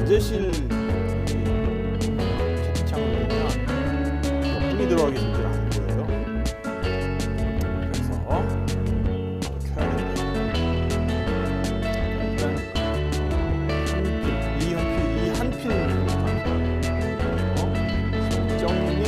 연재실 채팅창을 보면 몇 분이 들어가기 전지 안 보여요. 그래서 켜야 되는데 일단 이 한 핀으로 정정님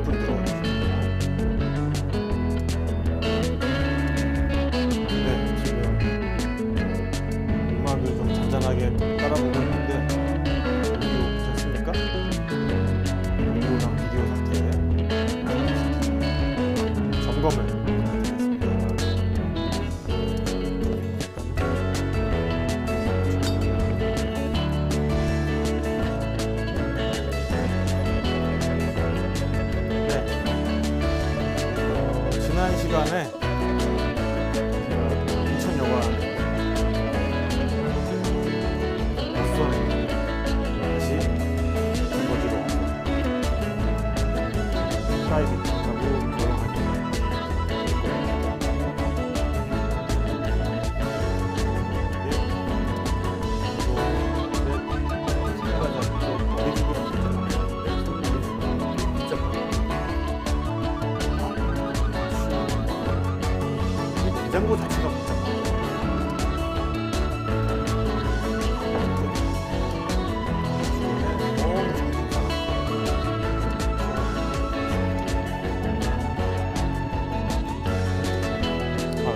분 들어와 있습니다. 네, 지금 음악을 좀 잔잔하게 따라보고 있는데 오디오 괜찮습니까? 오디오랑 비디오 상태 점검을 부탁드리겠습니다. 지난 시간에 인천여관 수원에 다시 본거지로 프라이빗하고 조용하게 냉장고 자체가 복잡해요.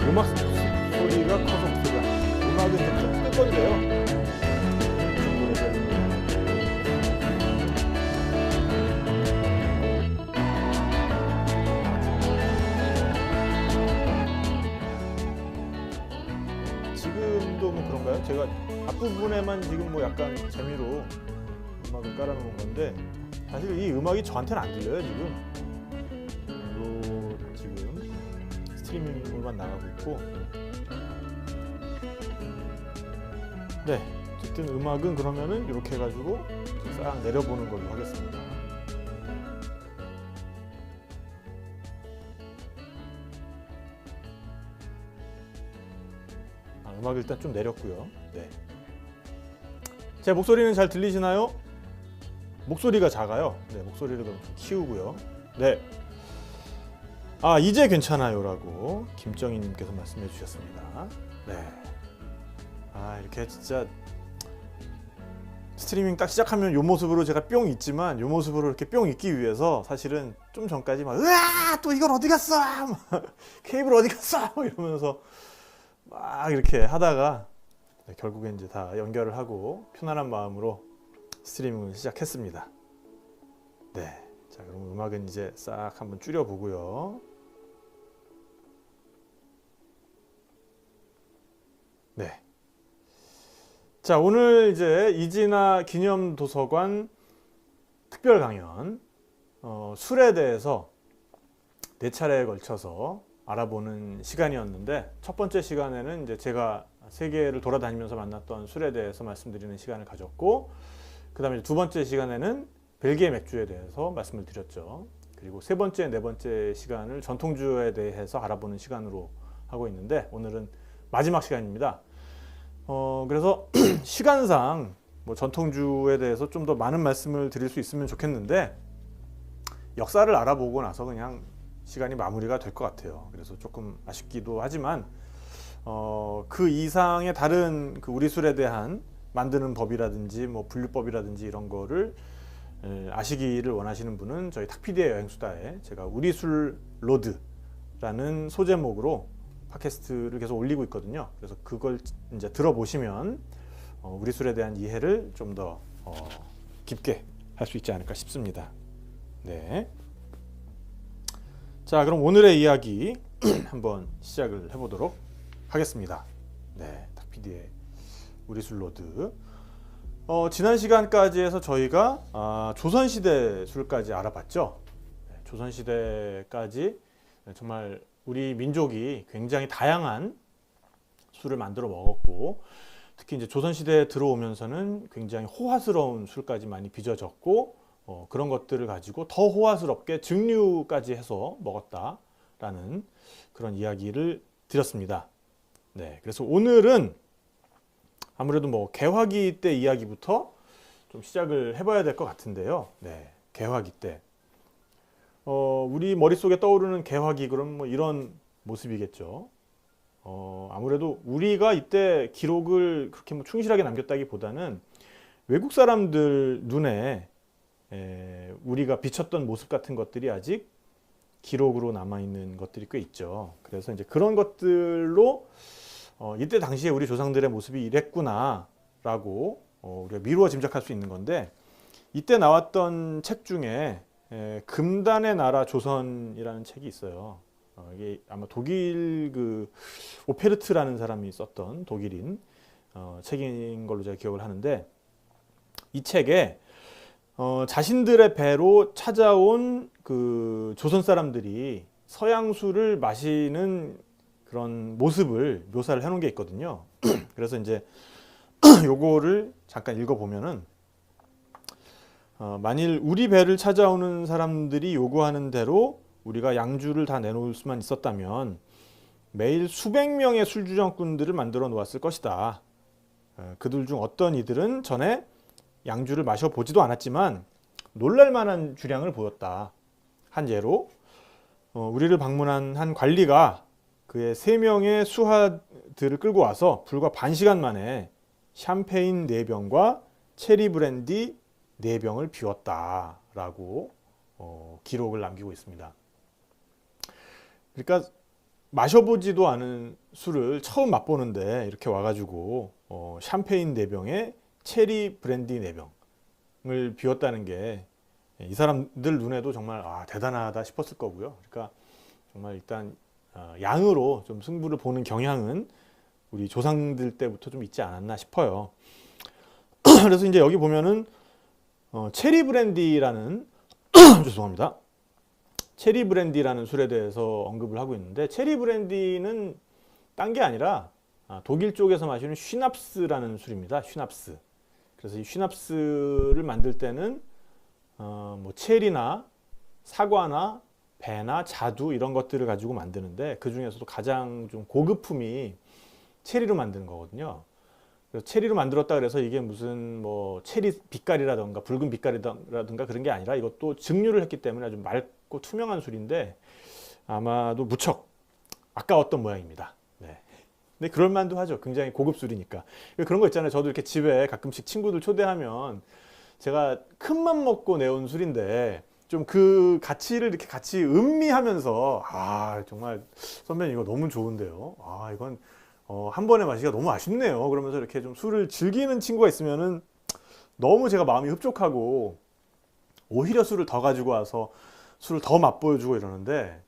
음악 소리가 커서 목소리가 안 나요. 음악은 이제 뜰 건데요. 지금도 뭐 그런가요? 제가 앞부분에만 지금 뭐 약간 재미로 음악을 깔아놓은 건데 사실 이 음악이 저한테는 안 들려요 지금. 지금 스트리밍으로만 나가고 있고. 네, 어쨌든 음악은 그러면은 이렇게 해가지고 싹 내려보는 걸로 하겠습니다. 음악을 일단 좀 내렸고요. 네. 제 목소리는 잘 들리시나요? 목소리가 작아요. 네, 목소리를 좀 키우고요. 네. 아, 이제 괜찮아요라고 김정희님께서 말씀해 주셨습니다. 네. 아, 이렇게 진짜 스트리밍 딱 시작하면 요 모습으로 제가 뿅 있지만 요 모습으로 이렇게 뿅 있기 위해서 사실은 좀 전까지 막 으아 또 이건 어디 갔어? 케이블 어디 갔어? 이러면서 막 이렇게 하다가 네, 결국에 이제 다 연결을 하고 편안한 마음으로 스트리밍을 시작했습니다. 네, 자 그럼 음악은 이제 싹 한번 줄여보고요. 네. 자 오늘 이제 이진아 기념도서관 특별 강연 술에 대해서 4차례에 걸쳐서 알아보는 시간이었는데 첫 번째 시간에는 이제 제가 세계를 돌아다니면서 만났던 술에 대해서 말씀드리는 시간을 가졌고 그 다음에 두 번째 시간에는 벨기에 맥주에 대해서 말씀을 드렸죠. 그리고 세 번째, 네 번째 시간을 전통주에 대해서 알아보는 시간으로 하고 있는데 오늘은 마지막 시간입니다. 그래서 시간상 뭐 전통주에 대해서 좀 더 많은 말씀을 드릴 수 있으면 좋겠는데 역사를 알아보고 나서 그냥 시간이 마무리가 될 것 같아요. 그래서 조금 아쉽기도 하지만 그 이상의 다른 그 우리 술에 대한 만드는 법이라든지 뭐 분류법이라든지 이런 거를 아시기를 원하시는 분은 저희 탁피디의 여행수다에 제가 우리 술 로드라는 소제목으로 팟캐스트를 계속 올리고 있거든요. 그래서 그걸 이제 들어보시면 우리 술에 대한 이해를 좀 더 깊게 할 수 있지 않을까 싶습니다. 네. 자, 그럼 오늘의 이야기 한번 시작을 해보도록 하겠습니다. 네, 탁PD의 우리 술 로드. 지난 시간까지 해서 저희가 조선시대 술까지 알아봤죠. 네, 조선시대까지 정말 우리 민족이 굉장히 다양한 술을 만들어 먹었고, 특히 이제 조선시대에 들어오면서는 굉장히 호화스러운 술까지 많이 빚어졌고, 그런 것들을 가지고 더 호화스럽게 증류까지 해서 먹었다라는 그런 이야기를 드렸습니다. 네, 그래서 오늘은 아무래도 뭐 개화기 때 이야기부터 좀 시작을 해봐야 될 것 같은데요. 네, 개화기 때. 우리 머릿속에 떠오르는 개화기, 그럼 뭐 이런 모습이겠죠. 아무래도 우리가 이때 기록을 그렇게 뭐 충실하게 남겼다기보다는 외국 사람들 눈에 우리가 비쳤던 모습 같은 것들이 아직 기록으로 남아있는 것들이 꽤 있죠. 그래서 이제 그런 것들로 이때 당시에 우리 조상들의 모습이 이랬구나 라고 우리가 미루어 짐작할 수 있는 건데, 이때 나왔던 책 중에 금단의 나라 조선이라는 책이 있어요. 이게 아마 독일 그 오페르트라는 사람이 썼던 독일인 책인 걸로 제가 기억을 하는데, 이 책에 자신들의 배로 찾아온 그 조선 사람들이 서양술을 마시는 그런 모습을 묘사를 해놓은 게 있거든요. 그래서 이제 요거를 잠깐 읽어보면은, 만일 우리 배를 찾아오는 사람들이 요구하는 대로 우리가 양주를 다 내놓을 수만 있었다면 매일 수백 명의 술주정꾼들을 만들어 놓았을 것이다. 그들 중 어떤 이들은 전에 양주를 마셔보지도 않았지만 놀랄만한 주량을 보였다. 한 예로 우리를 방문한 한 관리가 그의 3명의 수하들을 끌고 와서 불과 반시간 만에 샴페인 4병과 체리 브랜디 4병을 비웠다라고 기록을 남기고 있습니다. 그러니까 마셔보지도 않은 술을 처음 맛보는데 이렇게 와가지고 샴페인 4병에 체리 브랜디 4병을 비웠다는 게 이 사람들 눈에도 정말 대단하다 싶었을 거고요. 그러니까 정말 일단 양으로 좀 승부를 보는 경향은 우리 조상들 때부터 좀 있지 않았나 싶어요. 그래서 이제 여기 보면은 체리 브랜디라는 죄송합니다. 체리 브랜디라는 술에 대해서 언급을 하고 있는데, 체리 브랜디는 딴 게 아니라 독일 쪽에서 마시는 슈납스라는 술입니다. 슈납스. 그래서 이 슈납스를 만들 때는 뭐 체리나 사과나 배나 자두 이런 것들을 가지고 만드는데, 그 중에서도 가장 좀 고급품이 체리로 만드는 거거든요. 그래서 체리로 만들었다 그래서 이게 무슨 뭐 체리 빛깔이라든가 붉은 빛깔이라든가 그런 게 아니라, 이것도 증류를 했기 때문에 아주 맑고 투명한 술인데 아마도 무척 아까웠던 모양입니다. 네. 근데 그럴만도 하죠. 굉장히 고급 술이니까. 그런 거 있잖아요. 저도 이렇게 집에 가끔씩 친구들 초대하면 제가 큰맘 먹고 내온 술인데 좀 그 가치를 이렇게 같이 음미하면서 정말 선배님 이거 너무 좋은데요. 이건 한 번에 마시기가 너무 아쉽네요. 그러면서 이렇게 좀 술을 즐기는 친구가 있으면은 너무 제가 마음이 흡족하고 오히려 술을 더 가지고 와서 술을 더 맛보여주고 이러는데,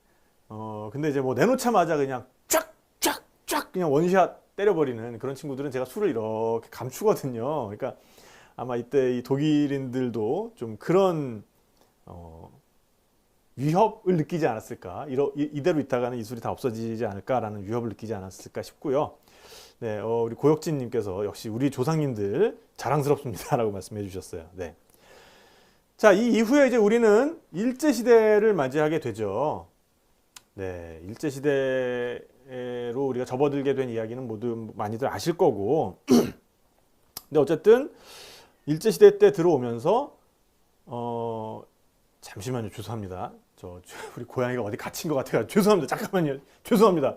근데 이제 뭐 내놓자마자 그냥 쫙 그냥 원샷 때려버리는 그런 친구들은 제가 술을 이렇게 감추거든요. 그러니까 아마 이때 이 독일인들도 좀 그런 위협을 느끼지 않았을까, 이대로 있다가는 이 술이 다 없어지지 않을까라는 위협을 느끼지 않았을까 싶고요. 네, 우리 고혁진님께서 역시 우리 조상님들 자랑스럽습니다라고 말씀해 주셨어요. 네. 자, 이 이후에 이제 우리는 일제시대를 맞이하게 되죠. 네, 일제시대로 우리가 접어들게 된 이야기는 모두 많이들 아실 거고, 근데 어쨌든 일제시대 때 들어오면서 잠시만요. 죄송합니다. 우리 고양이가 어디 갇힌 것 같아요. 죄송합니다. 잠깐만요. 죄송합니다.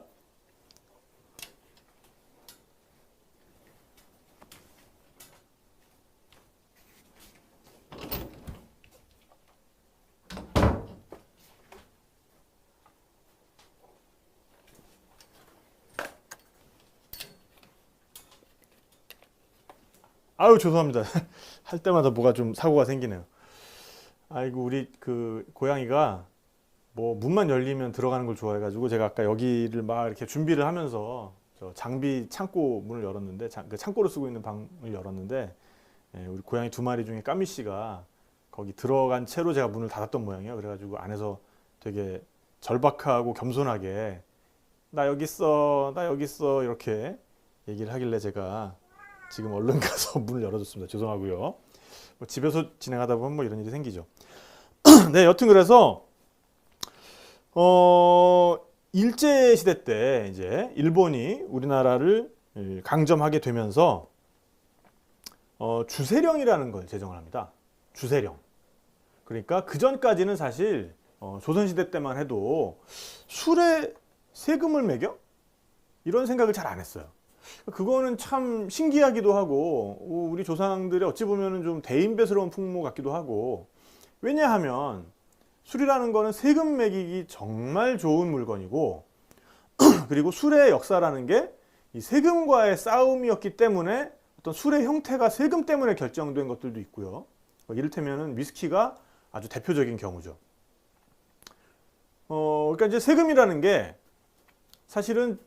아유, 죄송합니다. 할 때마다 뭐가 좀 사고가 생기네요. 아이고, 우리 그 고양이가 뭐 문만 열리면 들어가는 걸 좋아해가지고, 제가 아까 여기를 막 이렇게 준비를 하면서 저 장비 창고 문을 열었는데, 그 창고를 쓰고 있는 방을 열었는데, 우리 고양이 2마리 중에 까미 씨가 거기 들어간 채로 제가 문을 닫았던 모양이에요. 그래가지고 안에서 되게 절박하고 겸손하게 나 여기 있어, 나 여기 있어 이렇게 얘기를 하길래 제가 지금 얼른 가서 문을 열어줬습니다. 죄송하고요. 뭐 집에서 진행하다 보면 뭐 이런 일이 생기죠. 네, 여튼 그래서 일제 시대 때 이제 일본이 우리나라를 강점하게 되면서 주세령이라는 걸 제정을 합니다. 주세령. 그러니까 그 전까지는 사실 조선시대 때만 해도 술에 세금을 매겨? 이런 생각을 잘 안 했어요. 그거는 참 신기하기도 하고 우리 조상들의 어찌 보면 좀 대인배스러운 풍모 같기도 하고, 왜냐하면 술이라는 거는 세금 매기기 정말 좋은 물건이고 그리고 술의 역사라는 게 이 세금과의 싸움이었기 때문에 어떤 술의 형태가 세금 때문에 결정된 것들도 있고요. 이를테면 위스키가 아주 대표적인 경우죠. 그러니까 이제 세금이라는 게 사실은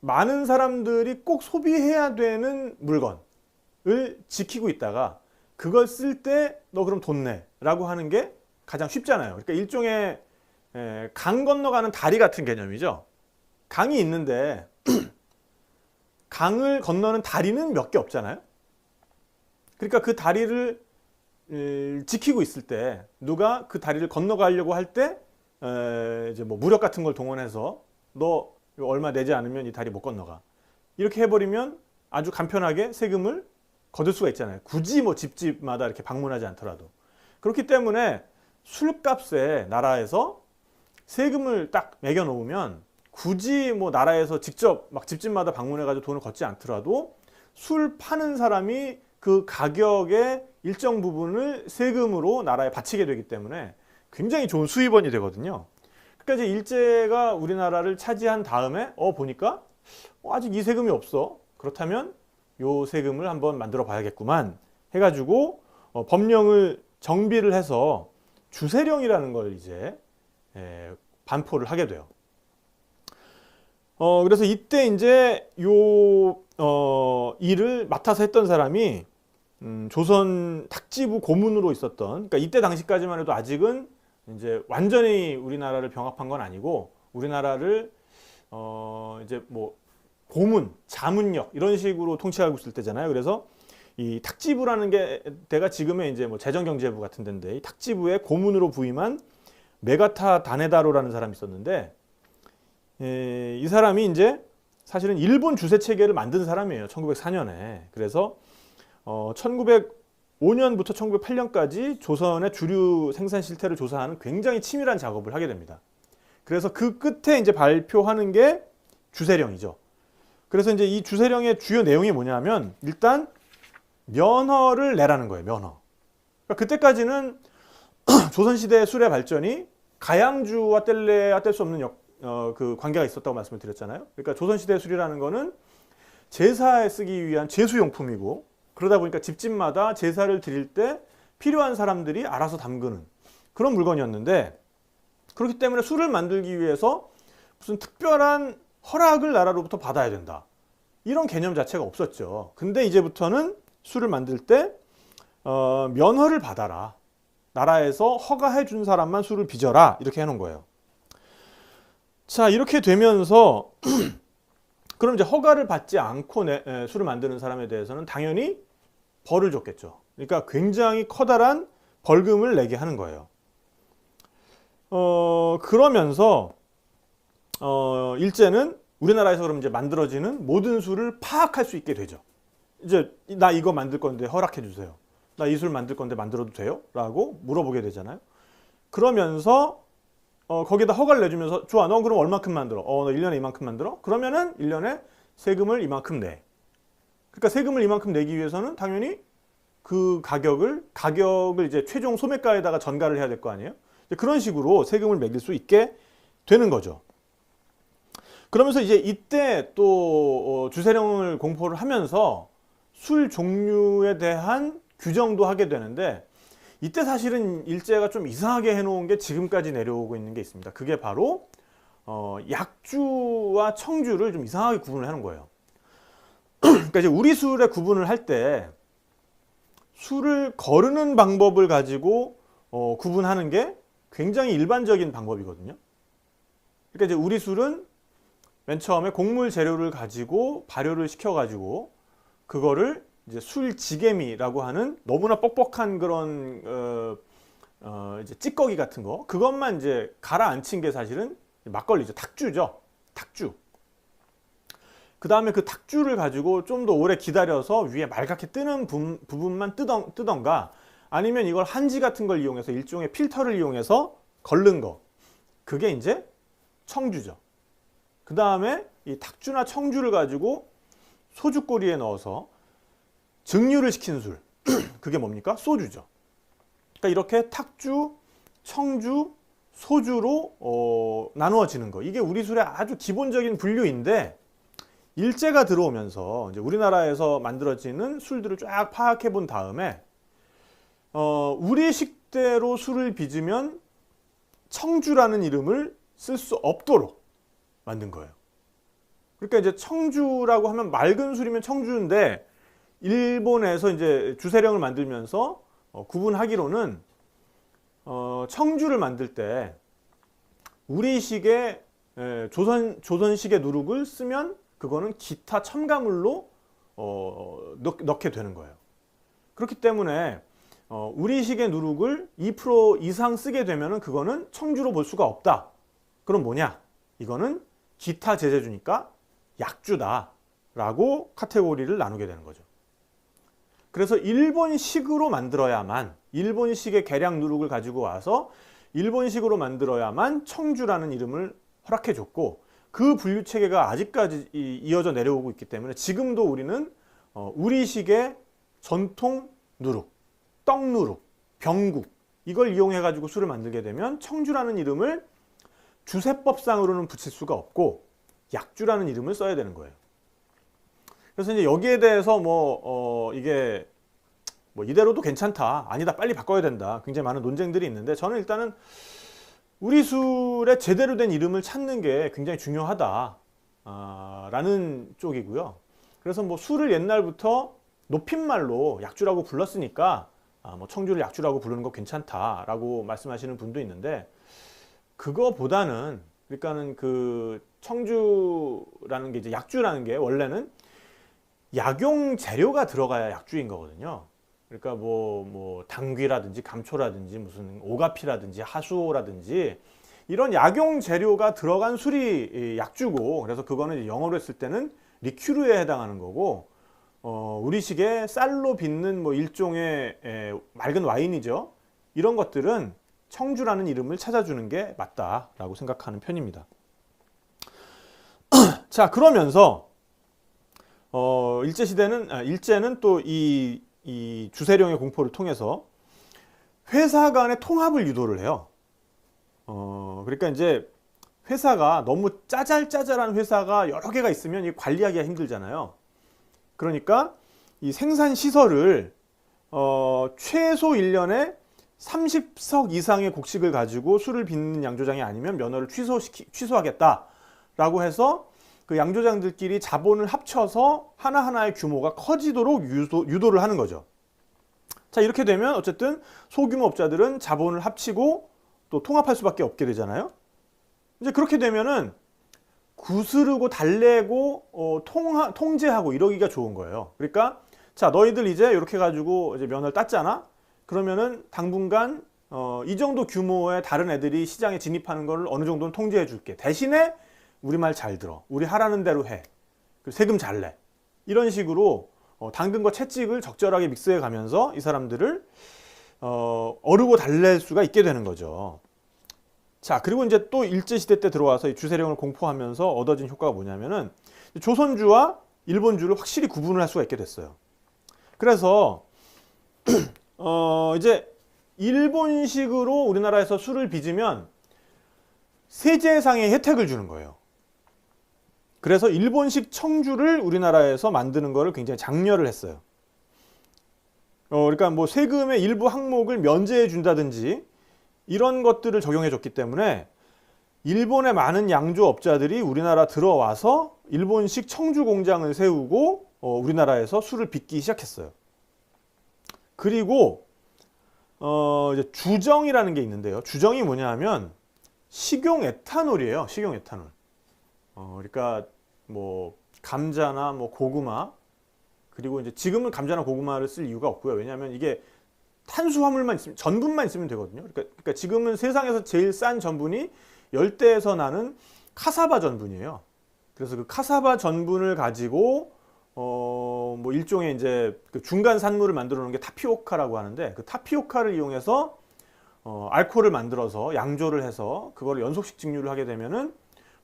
많은 사람들이 꼭 소비해야 되는 물건을 지키고 있다가 그걸 쓸 때 너 그럼 돈 내라고 하는 게 가장 쉽잖아요. 그러니까 일종의 강 건너가는 다리 같은 개념이죠. 강이 있는데 강을 건너는 다리는 몇 개 없잖아요. 그러니까 그 다리를 지키고 있을 때 누가 그 다리를 건너가려고 할 때 이제 뭐 무력 같은 걸 동원해서 너 얼마 내지 않으면 이 다리 못 건너가, 이렇게 해버리면 아주 간편하게 세금을 거둘 수가 있잖아요. 굳이 뭐 집집마다 이렇게 방문하지 않더라도. 그렇기 때문에 술값에 나라에서 세금을 딱 매겨 놓으면 굳이 뭐 나라에서 직접 막 집집마다 방문해가지고 돈을 걷지 않더라도 술 파는 사람이 그 가격의 일정 부분을 세금으로 나라에 바치게 되기 때문에 굉장히 좋은 수입원이 되거든요. 그러니까 이제 일제가 우리나라를 차지한 다음에 보니까 아직 이 세금이 없어. 그렇다면 요 세금을 한번 만들어 봐야겠구만 해가지고 법령을 정비를 해서 주세령이라는 걸 이제 반포를 하게 돼요. 그래서 이때 이제 요 일을 맡아서 했던 사람이 조선 탁지부 고문으로 있었던, 그러니까 이때 당시까지만 해도 아직은 이제 완전히 우리나라를 병합한 건 아니고 우리나라를 이제 뭐 고문, 자문역 이런 식으로 통치하고 있을 때잖아요. 그래서 이 탁지부라는 게 대가 지금의 이제 뭐 재정경제부 같은 데인데, 이 탁지부에 고문으로 부임한 메가타 다네다로라는 사람이 있었는데, 이 사람이 이제 사실은 일본 주세 체계를 만든 사람이에요. 1904년에. 그래서 1905년부터 1908년까지 조선의 주류 생산 실태를 조사하는 굉장히 치밀한 작업을 하게 됩니다. 그래서 그 끝에 이제 발표하는 게 주세령이죠. 그래서 이제 이 주세령의 주요 내용이 뭐냐면 일단 면허를 내라는 거예요. 면허. 그러니까 그때까지는 조선시대 술의 발전이 가양주와 뗄래야 뗄 수 없는 그 관계가 있었다고 말씀을 드렸잖아요. 그러니까 조선시대 술이라는 거는 제사에 쓰기 위한 제수용품이고, 그러다 보니까 집집마다 제사를 드릴 때 필요한 사람들이 알아서 담그는 그런 물건이었는데, 그렇기 때문에 술을 만들기 위해서 무슨 특별한 허락을 나라로부터 받아야 된다, 이런 개념 자체가 없었죠. 근데 이제부터는 술을 만들 때 면허를 받아라, 나라에서 허가해 준 사람만 술을 빚어라, 이렇게 해놓은 거예요. 자, 이렇게 되면서 그럼 이제 허가를 받지 않고 술을 만드는 사람에 대해서는 당연히 벌을 줬겠죠. 그러니까 굉장히 커다란 벌금을 내게 하는 거예요. 그러면서 일제는 우리나라에서 그럼 이제 만들어지는 모든 술을 파악할 수 있게 되죠. 이제 나 이거 만들 건데 허락해 주세요. 나 이 술 만들 건데 만들어도 돼요? 라고 물어보게 되잖아요. 그러면서 거기다 허가를 내주면서 좋아, 너 그럼 얼마큼 만들어? 너 1년에 이만큼 만들어? 그러면은 1년에 세금을 이만큼 내. 그러니까 세금을 이만큼 내기 위해서는 당연히 그 가격을 이제 최종 소매가에다가 전가를 해야 될 거 아니에요? 그런 식으로 세금을 매길 수 있게 되는 거죠. 그러면서 이제 이때 또 주세령을 공포를 하면서 술 종류에 대한 규정도 하게 되는데, 이때 사실은 일제가 좀 이상하게 해놓은 게 지금까지 내려오고 있는 게 있습니다. 그게 바로 약주와 청주를 좀 이상하게 구분을 하는 거예요. 그러니까 이제 우리 술의 구분을 할 때 술을 거르는 방법을 가지고 구분하는 게 굉장히 일반적인 방법이거든요. 그러니까 이제 우리 술은 맨 처음에 곡물 재료를 가지고 발효를 시켜가지고 그거를 이제 술지개미라고 하는 너무나 뻑뻑한 그런 이제 찌꺼기 같은 거, 그것만 이제 가라앉힌 게 사실은 막걸리죠. 탁주죠. 탁주. 그 다음에 그 탁주를 가지고 좀 더 오래 기다려서 위에 말갛게 뜨는 부분만 뜨던가, 아니면 이걸 한지 같은 걸 이용해서 일종의 필터를 이용해서 걸른 거, 그게 이제 청주죠. 그 다음에 이 탁주나 청주를 가지고 소주꼬리에 넣어서 증류를 시킨 술, 그게 뭡니까? 소주죠. 그러니까 이렇게 탁주, 청주, 소주로 나누어지는 거, 이게 우리 술의 아주 기본적인 분류인데, 일제가 들어오면서 이제 우리나라에서 만들어지는 술들을 쫙 파악해 본 다음에 우리 식대로 술을 빚으면 청주라는 이름을 쓸 수 없도록 만든 거예요. 그러니까 이제 청주라고 하면 맑은 술이면 청주인데, 일본에서 이제 주세령을 만들면서 구분하기로는 청주를 만들 때 우리식의 조선식의 누룩을 쓰면 그거는 기타 첨가물로 넣게 되는 거예요. 그렇기 때문에 우리식의 누룩을 2% 이상 쓰게 되면은 그거는 청주로 볼 수가 없다. 그럼 뭐냐? 이거는 기타 제재주니까 약주다라고 카테고리를 나누게 되는 거죠. 그래서 일본식으로 만들어야만, 일본식의 계량 누룩을 가지고 와서 일본식으로 만들어야만 청주라는 이름을 허락해 줬고, 그 분류 체계가 아직까지 이어져 내려오고 있기 때문에 지금도 우리는 우리식의 전통 누룩, 떡 누룩, 병국, 이걸 이용해 가지고 술을 만들게 되면 청주라는 이름을 주세법상으로는 붙일 수가 없고 약주라는 이름을 써야 되는 거예요. 그래서 이제 여기에 대해서 이게 이대로도 괜찮다, 아니다, 빨리 바꿔야 된다, 굉장히 많은 논쟁들이 있는데, 저는 일단은 우리 술의 제대로 된 이름을 찾는 게 굉장히 중요하다 라는 쪽이고요. 그래서 술을 옛날부터 높임말로 약주라고 불렀으니까 청주를 약주라고 부르는 거 괜찮다라고 말씀하시는 분도 있는데, 그거보다는, 그러니까는 그 청주라는 게, 이제 약주라는 게 원래는 약용 재료가 들어가야 약주인 거거든요. 그러니까 당귀라든지 감초라든지 무슨 오가피라든지 하수오라든지 이런 약용 재료가 들어간 술이 약주고, 그래서 그거는 영어로 했을 때는 리큐르에 해당하는 거고, 우리식의 쌀로 빚는 일종의 맑은 와인이죠. 이런 것들은 청주라는 이름을 찾아주는 게 맞다라고 생각하는 편입니다. 자, 그러면서 일제는 또 이 주세령의 공포를 통해서 회사 간의 통합을 유도를 해요. 그러니까 이제 회사가 너무 짜잘짜잘한 회사가 여러 개가 있으면 이 관리하기가 힘들잖아요. 그러니까 이 생산 시설을 최소 1년에 30석 이상의 곡식을 가지고 술을 빚는 양조장이 아니면 면허를 취소하겠다라고 해서 그 양조장들끼리 자본을 합쳐서 하나하나의 규모가 커지도록 유도를 하는 거죠. 자, 이렇게 되면 어쨌든 소규모 업자들은 자본을 합치고 또 통합할 수밖에 없게 되잖아요. 이제 그렇게 되면은 구스르고 달래고 통제하고 이러기가 좋은 거예요. 그러니까 자, 너희들 이제 이렇게 가지고 이제 면허를 땄잖아. 그러면은 당분간 이 정도 규모의 다른 애들이 시장에 진입하는 걸 어느 정도는 통제해 줄게. 대신에 우리 말 잘 들어. 우리 하라는 대로 해. 세금 잘 내. 이런 식으로 당근과 채찍을 적절하게 믹스해 가면서 이 사람들을 어르고 달랠 수가 있게 되는 거죠. 자, 그리고 이제 또 일제시대 때 들어와서 이 주세령을 공포하면서 얻어진 효과가 뭐냐면은 조선주와 일본주를 확실히 구분을 할 수가 있게 됐어요. 그래서 이제 일본식으로 우리나라에서 술을 빚으면 세제상의 혜택을 주는 거예요. 그래서 일본식 청주를 우리나라에서 만드는 거를 굉장히 장려를 했어요. 그러니까 세금의 일부 항목을 면제해 준다든지 이런 것들을 적용해 줬기 때문에 일본의 많은 양조업자들이 우리나라 들어와서 일본식 청주 공장을 세우고 우리나라에서 술을 빚기 시작했어요. 그리고 이제 주정이라는 게 있는데요. 주정이 뭐냐 하면 식용 에탄올이에요. 식용 에탄올. 그러니까 뭐 감자나 뭐 고구마, 그리고 이제 지금은 감자나 고구마를 쓸 이유가 없고요. 왜냐하면 이게 탄수화물만 있으면, 전분만 있으면 되거든요. 그러니까 지금은 세상에서 제일 싼 전분이 열대에서 나는 카사바 전분이에요. 그래서 그 카사바 전분을 가지고 뭐 일종의 이제 그 중간 산물을 만들어 놓은 게 타피오카라고 하는데, 그 타피오카를 이용해서 알코올을 만들어서 양조를 해서 그거를 연속식 증류를 하게 되면은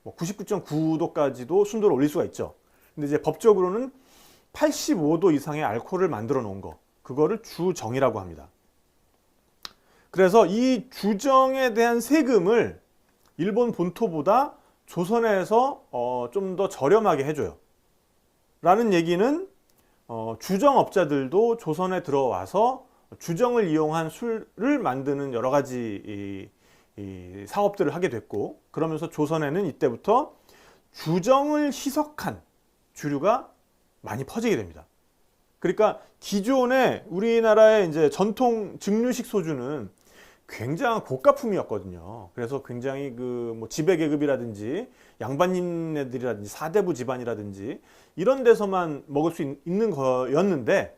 뭐 99.9도까지도 순도를 올릴 수가 있죠. 근데 이제 법적으로는 85도 이상의 알코올을 만들어 놓은 거, 그거를 주정이라고 합니다. 그래서 이 주정에 대한 세금을 일본 본토보다 조선에서 좀 더 저렴하게 해줘요. 라는 얘기는 주정업자들도 조선에 들어와서 주정을 이용한 술을 만드는 여러 가지 이 사업들을 하게 됐고, 그러면서 조선에는 이때부터 주정을 희석한 주류가 많이 퍼지게 됩니다. 그러니까 기존에 우리나라의 이제 전통 증류식 소주는 굉장한 고가품이었거든요. 그래서 굉장히 그 뭐 지배계급이라든지 양반인네들이라든지 사대부 집안이라든지 이런 데서만 먹을 수 있는 거였는데,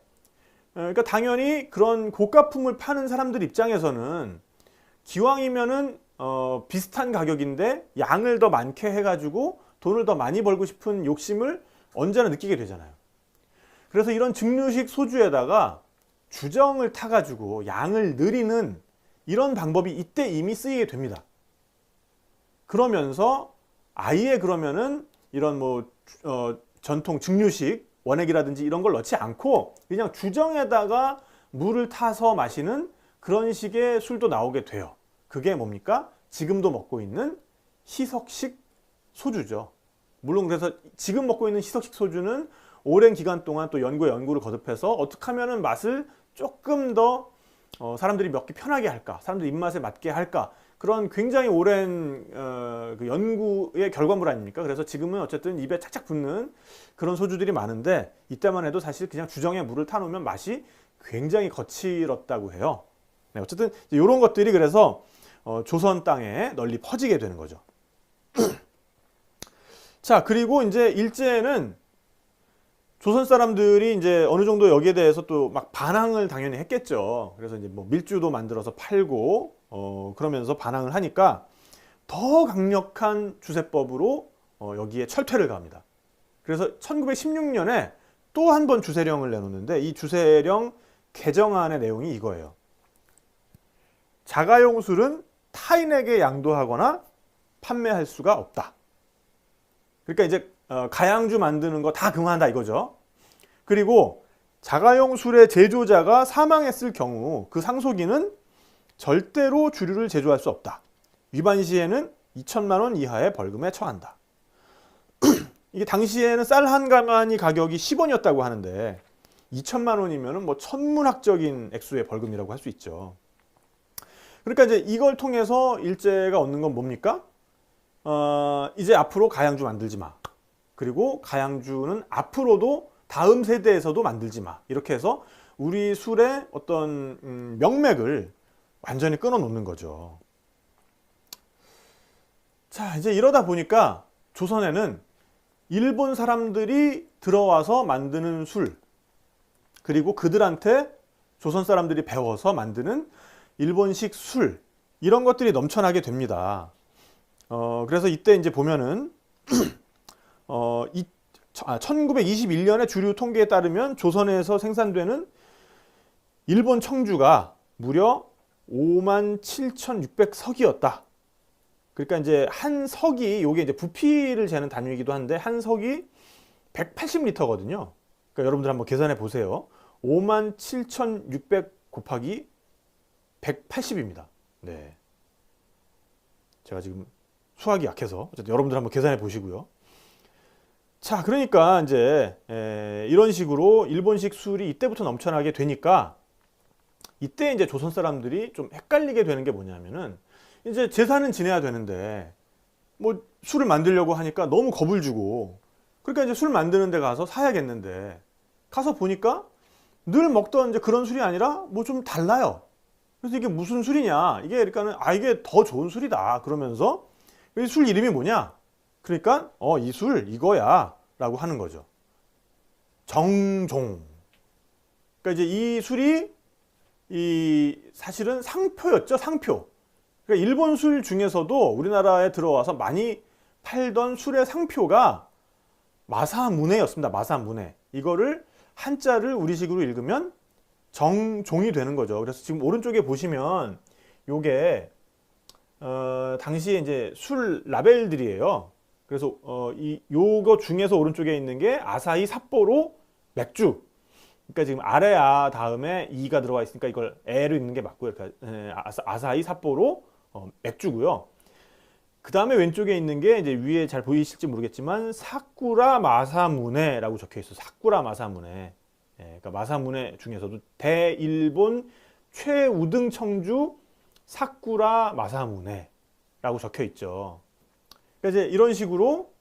그러니까 당연히 그런 고가품을 파는 사람들 입장에서는 기왕이면은 비슷한 가격인데 양을 더 많게 해가지고 돈을 더 많이 벌고 싶은 욕심을 언제나 느끼게 되잖아요. 그래서 이런 증류식 소주에다가 주정을 타가지고 양을 늘리는 이런 방법이 이때 이미 쓰이게 됩니다. 그러면서 아예 그러면은 이런 뭐 전통 증류식 원액이라든지 이런 걸 넣지 않고 그냥 주정에다가 물을 타서 마시는 그런 식의 술도 나오게 돼요. 그게 뭡니까? 지금도 먹고 있는 희석식 소주죠. 물론 그래서 지금 먹고 있는 희석식 소주는 오랜 기간 동안 또 연구를 거듭해서 어떻게 하면은 맛을 조금 더 사람들이 먹기 편하게 할까, 사람들 입맛에 맞게 할까, 그런 굉장히 오랜 그 연구의 결과물 아닙니까? 그래서 지금은 어쨌든 입에 착착 붙는 그런 소주들이 많은데, 이때만 해도 사실 그냥 주정에 물을 타놓으면 맛이 굉장히 거칠었다고 해요. 네, 어쨌든 이런 것들이 그래서 조선 땅에 널리 퍼지게 되는 거죠. 자, 그리고 이제 일제는 조선 사람들이 이제 어느 정도 여기에 대해서 또 막 반항을 당연히 했겠죠. 그래서 이제 뭐 밀주도 만들어서 팔고 그러면서 반항을 하니까 더 강력한 주세법으로 여기에 철퇴를 가합니다. 그래서 1916년에 또 한 번 주세령을 내놓는데, 이 주세령 개정안의 내용이 이거예요. 자가용 술은 타인에게 양도하거나 판매할 수가 없다. 그러니까 이제 가양주 만드는 거 다 금한다 이거죠. 그리고 자가용 술의 제조자가 사망했을 경우 그 상속인은 절대로 주류를 제조할 수 없다. 위반 시에는 2천만 원 이하의 벌금에 처한다. 이게 당시에는 쌀 한 가마니 가격이 10원이었다고 하는데 2천만 원이면은 뭐 천문학적인 액수의 벌금이라고 할 수 있죠. 그러니까 이제 이걸 통해서 일제가 얻는 건 뭡니까? 이제 앞으로 가양주 만들지 마. 그리고 가양주는 앞으로도 다음 세대에서도 만들지 마. 이렇게 해서 우리 술의 어떤 명맥을 완전히 끊어 놓는 거죠. 자, 이제 이러다 보니까 조선에는 일본 사람들이 들어와서 만드는 술, 그리고 그들한테 조선 사람들이 배워서 만드는 일본식 술, 이런 것들이 넘쳐나게 됩니다. 그래서 이때 이제 보면은 1921년의 주류 통계에 따르면 조선에서 생산되는 일본 청주가 무려 57,600석이었다. 그러니까 이제 한 석이, 요게 이제 부피를 재는 단위이기도 한데 한 석이 180리터거든요. 그러니까 여러분들 한번 계산해 보세요. 57,600 곱하기 180입니다. 네. 제가 지금 수학이 약해서 어쨌든 여러분들 한번 계산해 보시고요. 자, 그러니까 이제 이런 식으로 일본식 술이 이때부터 넘쳐나게 되니까 이때 이제 조선 사람들이 좀 헷갈리게 되는 게 뭐냐면은, 이제 제사는 지내야 되는데 뭐 술을 만들려고 하니까 너무 겁을 주고, 그러니까 이제 술 만드는 데 가서 사야겠는데 가서 보니까 늘 먹던 이제 그런 술이 아니라 뭐 좀 달라요. 그래서 이게 무슨 술이냐? 이게 그러니까는 이게 더 좋은 술이다. 그러면서 이 술 이름이 뭐냐? 그러니까 이 술 이거야라고 하는 거죠. 정종. 그러니까 이제 이 술이 사실은 상표였죠, 상표. 그러니까 일본 술 중에서도 우리나라에 들어와서 많이 팔던 술의 상표가 마사무네였습니다. 마사무네. 이거를 한자를 우리식으로 읽으면 정종이 되는 거죠. 그래서 지금 오른쪽에 보시면 요게 당시에 이제 술 라벨들이에요. 그래서 요거 중에서 오른쪽에 있는 게 아사히 삿포로 맥주. 그러니까 지금 아래 아 다음에 이가 들어가 있으니까 이걸 에로 읽는 게 맞고요. 그러니까 아사히 삿포로 맥주고요. 그 다음에 왼쪽에 있는 게 이제 위에 잘 보이실지 모르겠지만 사쿠라 마사무네라고 적혀 있어요. 사쿠라 마사무네. 그러니까 마사무네 중에서도 대일본 최우등 청주 사쿠라 마사무네라고 적혀 있죠. 그러니까 이제 이런 식으로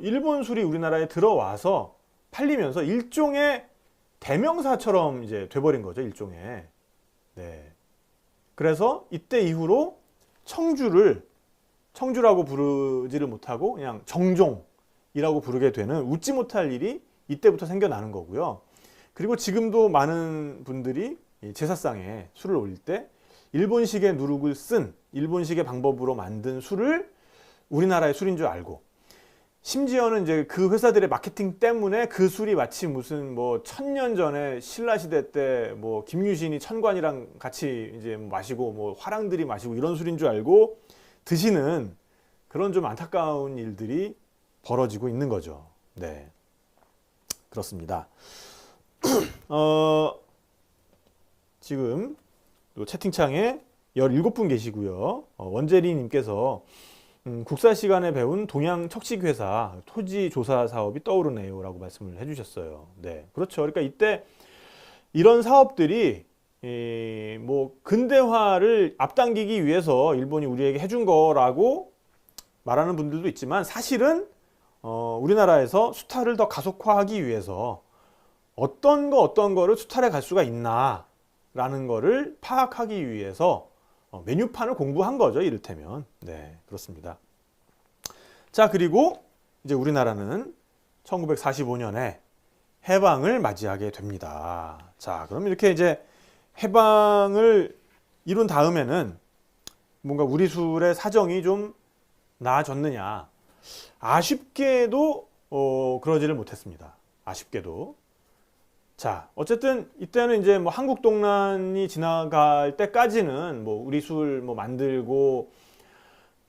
일본 술이 우리나라에 들어와서 팔리면서 일종의 대명사처럼 이제 돼버린 거죠, 일종의. 네. 그래서 이때 이후로 청주라고 부르지를 못하고 그냥 정종이라고 부르게 되는 웃지 못할 일이 이때부터 생겨나는 거고요. 그리고 지금도 많은 분들이 제사상에 술을 올릴 때 일본식의 누룩을 쓴 일본식의 방법으로 만든 술을 우리나라의 술인 줄 알고, 심지어는 이제 그 회사들의 마케팅 때문에 그 술이 마치 무슨 뭐 1000년 전에 신라시대 때 뭐 김유신이 천관이랑 같이 이제 마시고 뭐 화랑들이 마시고 이런 술인 줄 알고 드시는 그런 좀 안타까운 일들이 벌어지고 있는 거죠. 네. 그렇습니다. 지금 채팅창에 17분 계시고요. 원재리님께서 국사 시간에 배운 동양 척식회사 토지 조사 사업이 떠오르네요 라고 말씀을 해주셨어요. 네, 그렇죠. 그러니까 이때 이런 사업들이 뭐 근대화를 앞당기기 위해서 일본이 우리에게 해준 거라고 말하는 분들도 있지만, 사실은 우리나라에서 수탈을 더 가속화하기 위해서 어떤 거를 수탈해 갈 수가 있나 라는 거를 파악하기 위해서 메뉴판을 공부한 거죠, 이를테면. 네, 그렇습니다. 자, 그리고 이제 우리나라는 1945년에 해방을 맞이하게 됩니다. 자, 그럼 이렇게 이제 해방을 이룬 다음에는 뭔가 우리 술의 사정이 좀 나아졌느냐? 아쉽게도 그러지를 못했습니다. 아쉽게도. 자, 어쨌든 이때는 이제 뭐 한국 동란이 지나갈 때까지는 뭐 우리 술 뭐 만들고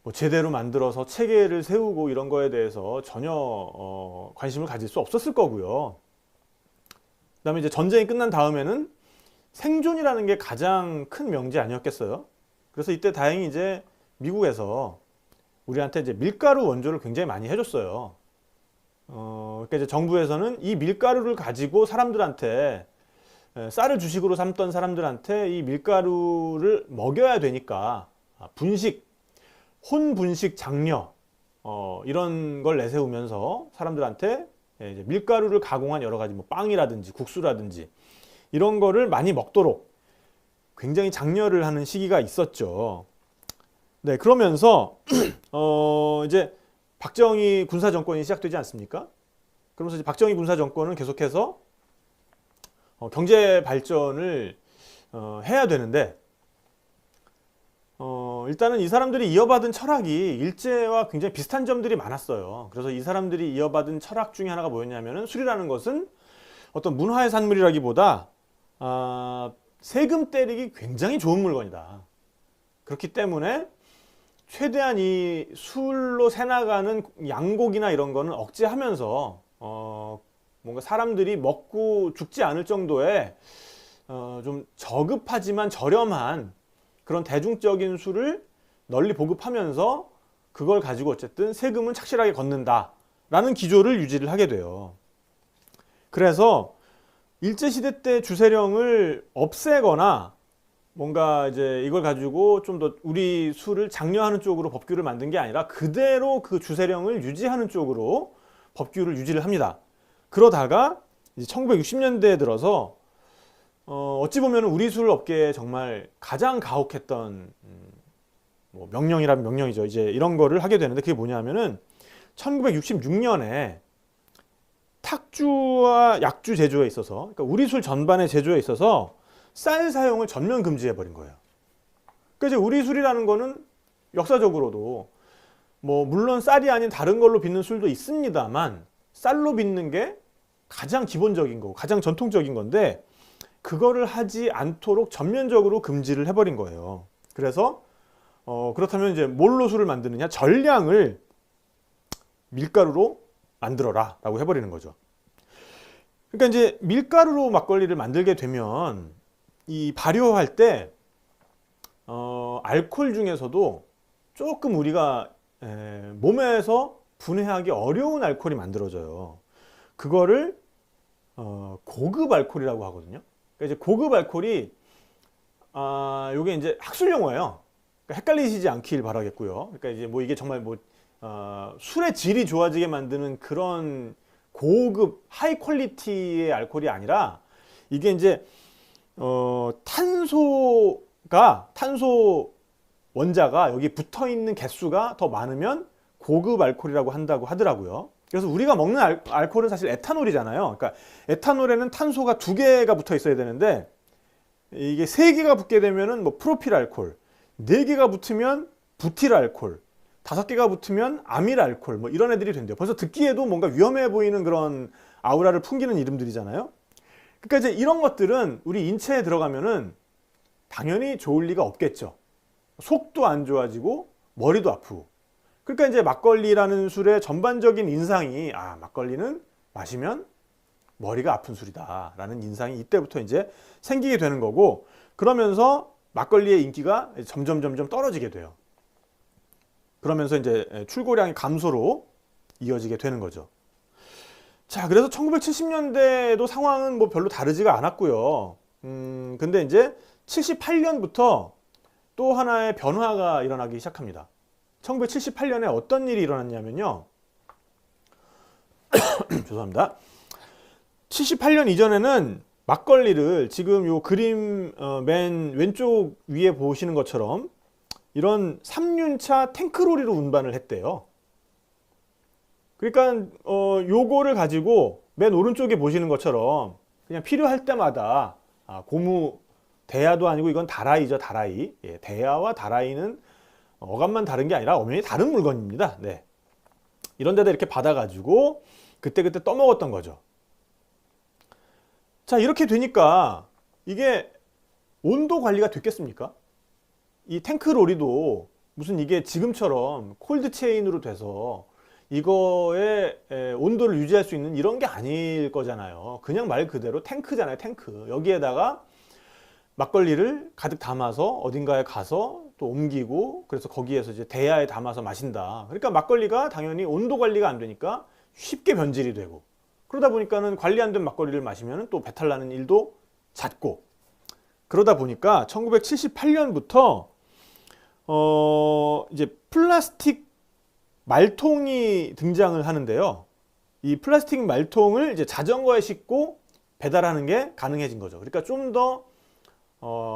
뭐 제대로 만들어서 체계를 세우고 이런 거에 대해서 전혀 관심을 가질 수 없었을 거고요. 그다음에 이제 전쟁이 끝난 다음에는 생존이라는 게 가장 큰 명제 아니었겠어요? 그래서 이때 다행히 이제 미국에서 우리한테 이제 밀가루 원조를 굉장히 많이 해줬어요. 그러니까 이제 정부에서는 이 밀가루를 가지고 사람들한테, 쌀을 주식으로 삼던 사람들한테 이 밀가루를 먹여야 되니까 혼분식 장려 이런 걸 내세우면서 사람들한테 이제 밀가루를 가공한 여러 가지 뭐 빵이라든지 국수라든지 이런 거를 많이 먹도록 굉장히 장려를 하는 시기가 있었죠. 네, 그러면서 이제 박정희 군사 정권이 시작되지 않습니까? 그러면서 이제 박정희 군사 정권은 계속해서 경제 발전을 해야 되는데, 일단은 이 사람들이 이어받은 철학이 일제와 굉장히 비슷한 점들이 많았어요. 그래서 이 사람들이 이어받은 철학 중에 하나가 뭐였냐면은, 술이라는 것은 어떤 문화의 산물이라기보다 세금 때리기 굉장히 좋은 물건이다. 그렇기 때문에 최대한 이 술로 새나가는 양곡이나 이런 거는 억제하면서 뭔가 사람들이 먹고 죽지 않을 정도의 좀 저급하지만 저렴한 그런 대중적인 술을 널리 보급하면서 그걸 가지고 어쨌든 세금은 착실하게 걷는다라는 기조를 유지를 하게 돼요. 그래서 일제시대 때 주세령을 없애거나 뭔가 이제 이걸 가지고 좀 더 우리 술을 장려하는 쪽으로 법규를 만든 게 아니라 그대로 그 주세령을 유지하는 쪽으로 법규를 유지를 합니다. 그러다가 이제 1960년대에 들어서 어찌 보면 우리 술 업계에 정말 가장 가혹했던 뭐 명령이라면 명령이죠. 이제 이런 거를 하게 되는데 그게 뭐냐면은 1966년에 탁주와 약주 제조에 있어서, 그러니까 우리 술 전반의 제조에 있어서 쌀 사용을 전면 금지해 버린 거예요. 그러니까 이제 우리 술이라는 거는 역사적으로도 뭐 물론 쌀이 아닌 다른 걸로 빚는 술도 있습니다만 쌀로 빚는 게 가장 기본적인 거고 가장 전통적인 건데 그거를 하지 않도록 전면적으로 금지를 해버린 거예요. 그래서 그렇다면 이제 뭘로 술을 만드느냐? 전량을 밀가루로 만들어라 라고 해버리는 거죠. 그러니까 이제 밀가루로 막걸리를 만들게 되면 이 발효할 때 알코올 중에서도 조금 우리가 몸에서 분해하기 어려운 알코올이 만들어져요. 그거를 고급 알코올이라고 하거든요. 그러니까 이제 고급 알코올이 요게 이제 학술 용어예요. 그러니까 헷갈리시지 않길 바라겠고요. 그러니까 이제 뭐 이게 정말 뭐 술의 질이 좋아지게 만드는 그런 고급 하이 퀄리티의 알코올이 아니라 이게 이제 탄소 원자가 여기 붙어 있는 개수가 더 많으면 고급 알코올이라고 한다고 하더라고요. 그래서 우리가 먹는 알코올은 사실 에탄올이잖아요. 그러니까 에탄올에는 탄소가 2개가 붙어 있어야 되는데 이게 3개가 붙게 되면은 뭐 프로필 알코올, 4개가 붙으면 부틸 알코올, 5개가 붙으면 아밀 알코올 뭐 이런 애들이 된대요. 벌써 듣기에도 뭔가 위험해 보이는 그런 아우라를 풍기는 이름들이잖아요. 그러니까 이제 이런 것들은 우리 인체에 들어가면은 당연히 좋을 리가 없겠죠. 속도 안 좋아지고 머리도 아프고. 그러니까 이제 막걸리라는 술의 전반적인 인상이 막걸리는 마시면 머리가 아픈 술이다 라는 인상이 이때부터 이제 생기게 되는 거고, 그러면서 막걸리의 인기가 점점 떨어지게 돼요. 그러면서 이제 출고량이 감소로 이어지게 되는 거죠. 자, 그래서 1970년대에도 상황은 뭐 별로 다르지가 않았고요. 근데 이제 78년부터 또 하나의 변화가 일어나기 시작합니다. 1978년에 어떤 일이 일어났냐면요. 죄송합니다. 78년 이전에는 막걸리를 지금 요 그림 맨 왼쪽 위에 보시는 것처럼 이런 3륜차 탱크로리로 운반을 했대요. 그러니까 요거를 가지고 맨 오른쪽에 보시는 것처럼 그냥 필요할 때마다 고무 대야도 아니고 이건 다라이죠, 다라이. 예, 대야와 다라이는 어감만 다른 게 아니라 엄연히 다른 물건입니다. 네. 이런 데다 이렇게 받아가지고 그때그때 떠먹었던 거죠. 자, 이렇게 되니까 이게 온도 관리가 됐겠습니까? 이 탱크로리도 무슨 이게 지금처럼 콜드 체인으로 돼서 이거의 온도를 유지할 수 있는 이런 게 아닐 거잖아요. 그냥 말 그대로 탱크잖아요, 탱크. 여기에다가 막걸리를 가득 담아서 어딘가에 가서 또 옮기고, 그래서 거기에서 이제 대야에 담아서 마신다. 그러니까 막걸리가 당연히 온도 관리가 안 되니까 쉽게 변질이 되고, 그러다 보니까는 관리 안 된 막걸리를 마시면 또 배탈 나는 일도 잦고, 그러다 보니까 1978년부터 이제 플라스틱 말통이 등장을 하는데요. 이 플라스틱 말통을 이제 자전거에 싣고 배달하는 게 가능해진 거죠. 그러니까 좀 더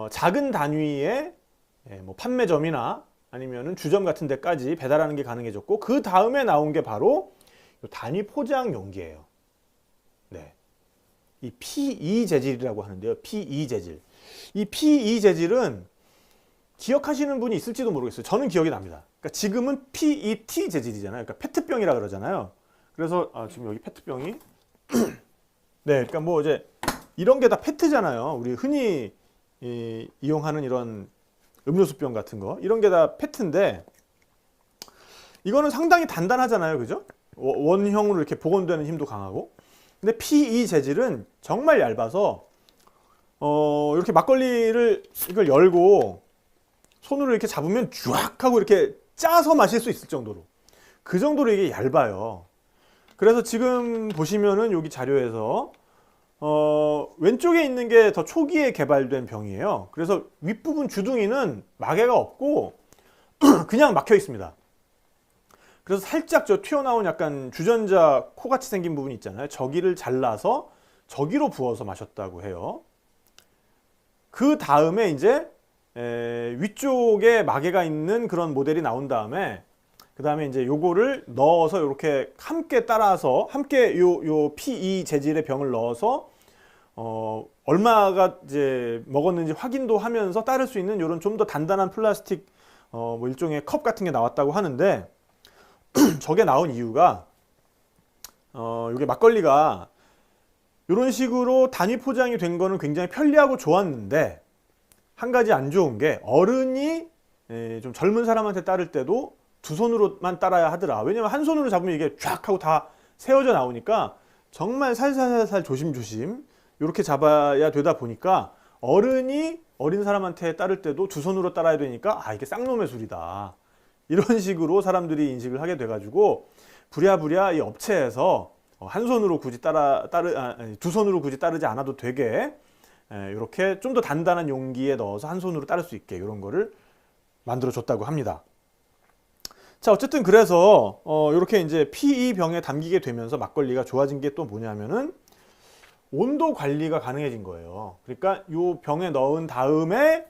작은 단위의 뭐 판매점이나 아니면은 주점 같은 데까지 배달하는 게 가능해졌고, 그 다음에 나온 게 바로 단위 포장 용기예요. 네. 이 PE 재질이라고 하는데요. PE 재질. 이 PE 재질은 기억하시는 분이 있을지도 모르겠어요. 저는 기억이 납니다. 그러니까 지금은 PET 재질이잖아요. 그러니까 페트병이라 그러잖아요. 그래서 지금 여기 페트병이 네, 그러니까 뭐 이제 이런 게 다 페트잖아요. 우리 흔히 이용하는 이런 음료수병 같은 거, 이런 게 다 페트인데 이거는 상당히 단단하잖아요, 그죠? 원형으로 이렇게 복원되는 힘도 강하고. 근데 PE 재질은 정말 얇아서 이렇게 막걸리를 이걸 열고 손으로 이렇게 잡으면 쫙 하고 이렇게 짜서 마실 수 있을 정도로, 그 정도로 이게 얇아요. 그래서 지금 보시면은 여기 자료에서 왼쪽에 있는 게 더 초기에 개발된 병이에요. 그래서 윗부분 주둥이는 마개가 없고 그냥 막혀 있습니다. 그래서 살짝 저 튀어나온 약간 주전자 코같이 생긴 부분이 있잖아요. 저기를 잘라서 저기로 부어서 마셨다고 해요. 그 다음에 이제 위쪽에 마개가 있는 그런 모델이 나온 다음에 그 다음에 이제 요거를 넣어서 이렇게 함께 따라서 함께 요 PE 재질의 병을 넣어서 얼마가 이제 먹었는지 확인도 하면서 따를 수 있는 이런 좀 더 단단한 플라스틱 뭐 일종의 컵 같은 게 나왔다고 하는데 저게 나온 이유가 이게 막걸리가 이런 식으로 단위 포장이 된 거는 굉장히 편리하고 좋았는데 한 가지 안 좋은 게 어른이 좀 젊은 사람한테 따를 때도 두 손으로만 따라야 하더라. 왜냐면 한 손으로 잡으면 이게 쫙 하고 다 세워져 나오니까 정말 살살살살 조심조심 이렇게 잡아야 되다 보니까 어른이 어린 사람한테 따를 때도 두 손으로 따라야 되니까 이게 쌍놈의 술이다. 이런 식으로 사람들이 인식을 하게 돼가지고 부랴부랴 이 업체에서 한 손으로 굳이 두 손으로 굳이 따르지 않아도 되게 이렇게 좀 더 단단한 용기에 넣어서 한 손으로 따를 수 있게 이런 거를 만들어 줬다고 합니다. 자, 어쨌든 그래서 이렇게 이제 PE 병에 담기게 되면서 막걸리가 좋아진 게 또 뭐냐면은 온도 관리가 가능해진 거예요. 그러니까 요 병에 넣은 다음에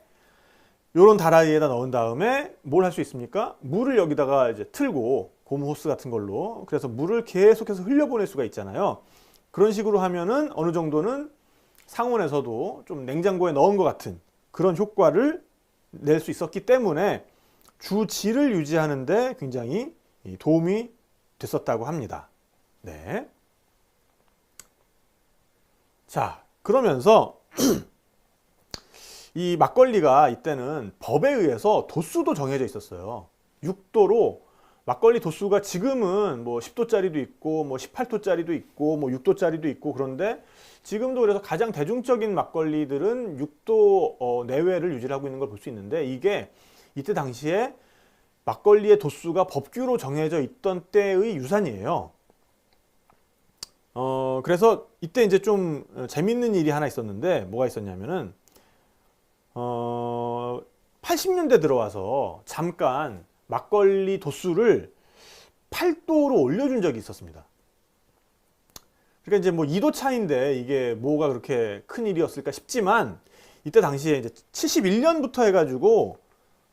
요런 다라이에다 넣은 다음에 뭘 할 수 있습니까? 물을 여기다가 이제 틀고 고무 호스 같은 걸로 그래서 물을 계속해서 흘려보낼 수가 있잖아요. 그런 식으로 하면은 어느 정도는 상온에서도 좀 냉장고에 넣은 것 같은 그런 효과를 낼 수 있었기 때문에 주질을 유지하는데 굉장히 도움이 됐었다고 합니다. 네. 자, 그러면서 이 막걸리가 이때는 법에 의해서 도수도 정해져 있었어요. 6도로 막걸리 도수가 지금은 뭐 10도짜리도 있고 뭐 18도짜리도 있고 뭐 6도짜리도 있고 그런데 지금도 그래서 가장 대중적인 막걸리들은 6도 내외를 유지하고 있는 걸 볼 수 있는데 이게 이때 당시에 막걸리의 도수가 법규로 정해져 있던 때의 유산이에요. 그래서 이때 이제 좀 재밌는 일이 하나 있었는데 뭐가 있었냐면은 80년대 들어와서 잠깐 막걸리 도수를 8도로 올려준 적이 있었습니다. 그러니까 이제 뭐 2도 차인데 이게 뭐가 그렇게 큰 일이었을까 싶지만 이때 당시에 이제 71년부터 해가지고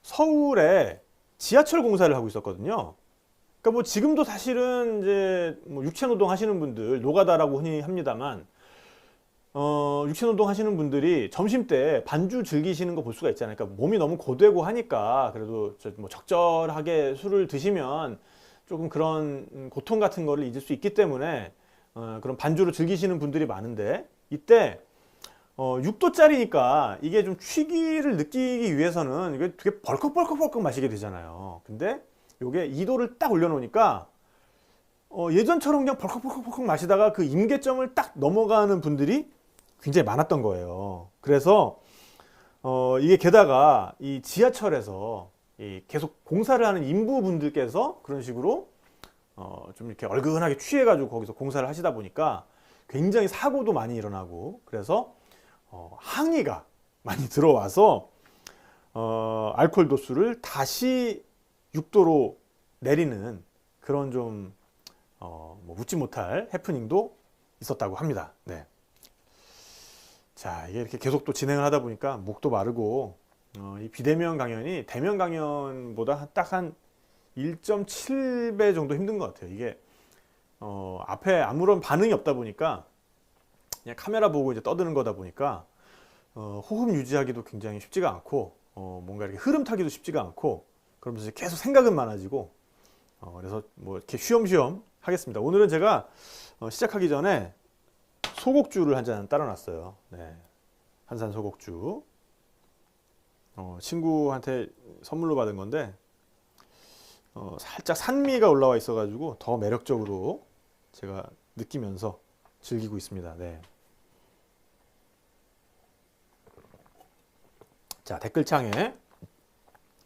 서울에 지하철 공사를 하고 있었거든요. 그러니까 뭐 지금도 사실은 이제 뭐 육체노동 하시는 분들 노가다라고 흔히 합니다만 육체노동 하시는 분들이 점심때 반주 즐기시는 거 볼 수가 있잖아요. 그러니까 몸이 너무 고되고 하니까 그래도 뭐 적절하게 술을 드시면 조금 그런 고통 같은 거를 잊을 수 있기 때문에 그런 반주를 즐기시는 분들이 많은데 이때 6도짜리니까 이게 좀 취기를 느끼기 위해서는 이게 되게 벌컥벌컥 마시게 되잖아요. 근데 요게 2도를 딱 올려놓으니까 예전처럼 그냥 벌컥벌컥 마시다가 그 임계점을 딱 넘어가는 분들이 굉장히 많았던 거예요. 그래서 이게 게다가 이 지하철에서 계속 공사를 하는 인부분들께서 그런 식으로 좀 이렇게 얼큰하게 취해가지고 거기서 공사를 하시다 보니까 굉장히 사고도 많이 일어나고 그래서 항의가 많이 들어와서 알코올 도수를 다시 6도로 내리는 그런 좀 뭐 웃지 못할 해프닝도 있었다고 합니다. 네. 자, 이게 이렇게 계속 또 진행을 하다 보니까 목도 마르고 이 비대면 강연이 대면 강연보다 딱 한 1.7배 정도 힘든 것 같아요. 이게 앞에 아무런 반응이 없다 보니까 그냥 카메라 보고 이제 떠드는 거다 보니까 호흡 유지하기도 굉장히 쉽지가 않고 뭔가 이렇게 흐름 타기도 쉽지가 않고 그러면서 계속 생각은 많아지고 그래서 뭐 이렇게 쉬엄쉬엄 하겠습니다. 오늘은 제가 시작하기 전에 소곡주를 한 잔 따라 놨어요. 네. 한산 소곡주 친구한테 선물로 받은 건데 살짝 산미가 올라와 있어 가지고 더 매력적으로 제가 느끼면서 즐기고 있습니다. 네. 자, 댓글창에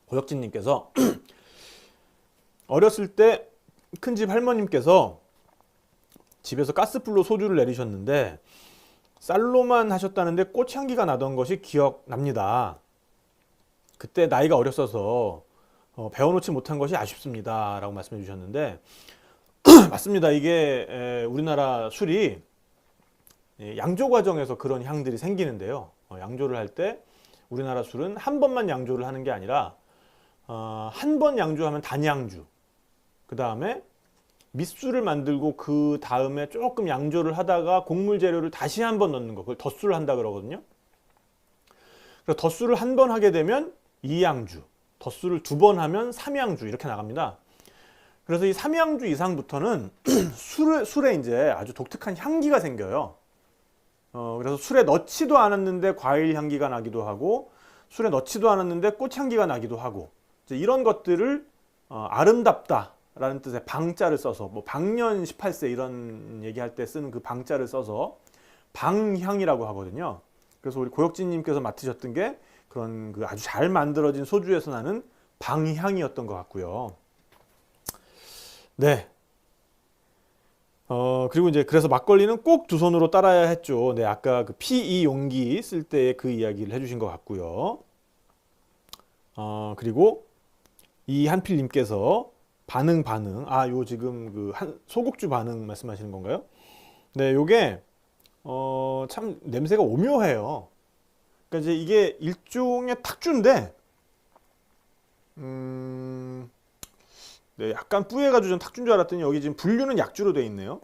고혁진님께서 어렸을 때 큰집 할머님께서 집에서 가스불로 소주를 내리셨는데 쌀로만 하셨다는데 꽃향기가 나던 것이 기억납니다. 그때 나이가 어렸어서 배워놓지 못한 것이 아쉽습니다 라고 말씀해 주셨는데 맞습니다. 이게 우리나라 술이 양조 과정에서 그런 향들이 생기는데요. 양조를 할 때 우리나라 술은 한 번만 양조를 하는 게 아니라 한 번 양조하면 단양주, 그 다음에 밑술을 만들고 그 다음에 조금 양조를 하다가 곡물 재료를 다시 한 번 넣는 거, 그걸 덧술을 한다 그러거든요. 그래서 덧술을 한 번 하게 되면 2양주, 덧술을 2번 하면 3양주 이렇게 나갑니다. 그래서 이 3양주 이상부터는 술에 이제 아주 독특한 향기가 생겨요. 그래서 술에 넣지도 않았는데 과일 향기가 나기도 하고, 술에 넣지도 않았는데 꽃향기가 나기도 하고, 이제 이런 것들을 아름답다 라는 뜻의 방자를 써서, 뭐 방년 18세 이런 얘기할 때 쓰는 그 방자를 써서 방향이라고 하거든요. 그래서 우리 고혁진님께서 맡으셨던 게 그런 그 아주 잘 만들어진 소주에서 나는 방향이었던 것 같고요. 네. 그리고 이제 그래서 막걸리는 꼭 2손으로 따라야 했죠. 네, 아까 그 PE 용기 쓸 때 그 이야기를 해주신 것 같고요. 그리고 이 한필님께서 반응. 요 지금 그 소곡주 반응 말씀하시는 건가요? 네, 요게 참 냄새가 오묘해요. 그러니까 이제 이게 일종의 탁주인데, 네, 약간 뿌해가지고 좀 탁주인 줄 알았더니 여기 지금 분류는 약주로 되어 있네요.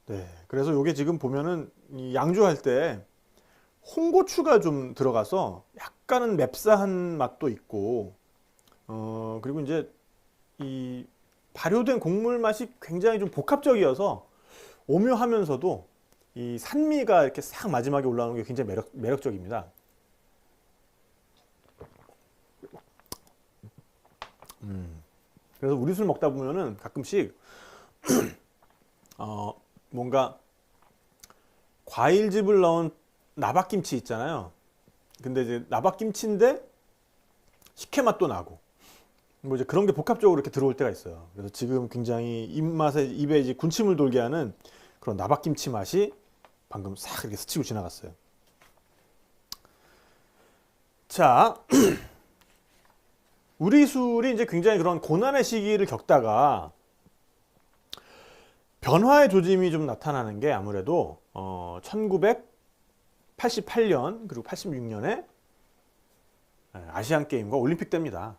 네, 그래서 요게 지금 보면은 이 양조할 때 홍고추가 좀 들어가서 약간은 맵싸한 맛도 있고, 그리고 이제 이 발효된 곡물 맛이 굉장히 좀 복합적이어서 오묘하면서도 이 산미가 이렇게 싹 마지막에 올라오는 게 굉장히 매력적입니다. 그래서 우리 술 먹다 보면은 가끔씩 뭔가 과일즙을 넣은 나박김치 있잖아요. 근데 이제 나박김치인데 식혜 맛도 나고, 뭐 이제 그런 게 복합적으로 이렇게 들어올 때가 있어요. 그래서 지금 굉장히 입에 이제 군침을 돌게 하는 그런 나박김치 맛이 방금 싹 이렇게 스치고 지나갔어요. 자, 우리 술이 이제 굉장히 그런 고난의 시기를 겪다가 변화의 조짐이 좀 나타나는 게 아무래도 1988년 그리고 86년에 아시안 게임과 올림픽 때입니다.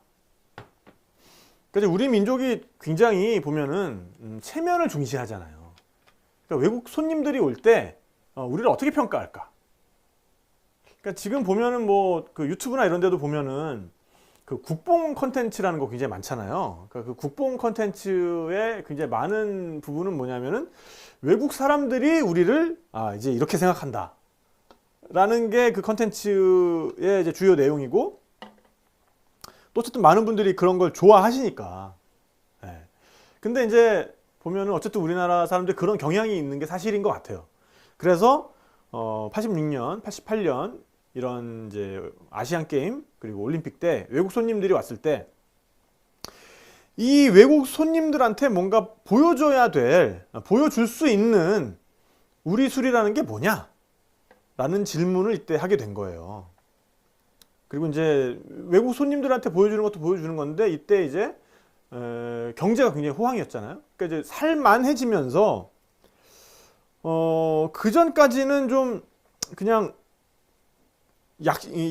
그래서 우리 민족이 굉장히 보면은 체면을 중시하잖아요. 그러니까 외국 손님들이 올 때 우리를 어떻게 평가할까? 그러니까 지금 보면은 뭐 그 유튜브나 이런 데도 보면은 그 국뽕 컨텐츠라는 거 굉장히 많잖아요. 그러니까 그 국뽕 컨텐츠의 굉장히 많은 부분은 뭐냐면은 외국 사람들이 우리를 이제 이렇게 생각한다 라는 게 그 컨텐츠의 이제 주요 내용이고, 또 어쨌든 많은 분들이 그런 걸 좋아하시니까. 네. 근데 이제 보면은 어쨌든 우리나라 사람들 그런 경향이 있는 게 사실인 것 같아요. 그래서 86년, 88년 이런 이제 아시안 게임 그리고 올림픽 때 외국 손님들이 왔을 때 이 외국 손님들한테 뭔가 보여줄 수 있는 우리 술이라는 게 뭐냐? 라는 질문을 이때 하게 된 거예요. 그리고 이제 외국 손님들한테 보여주는 것도 보여주는 건데, 이때 이제 경제가 굉장히 호황이었잖아요. 그러니까 이제 살만해지면서 그 전까지는 좀 그냥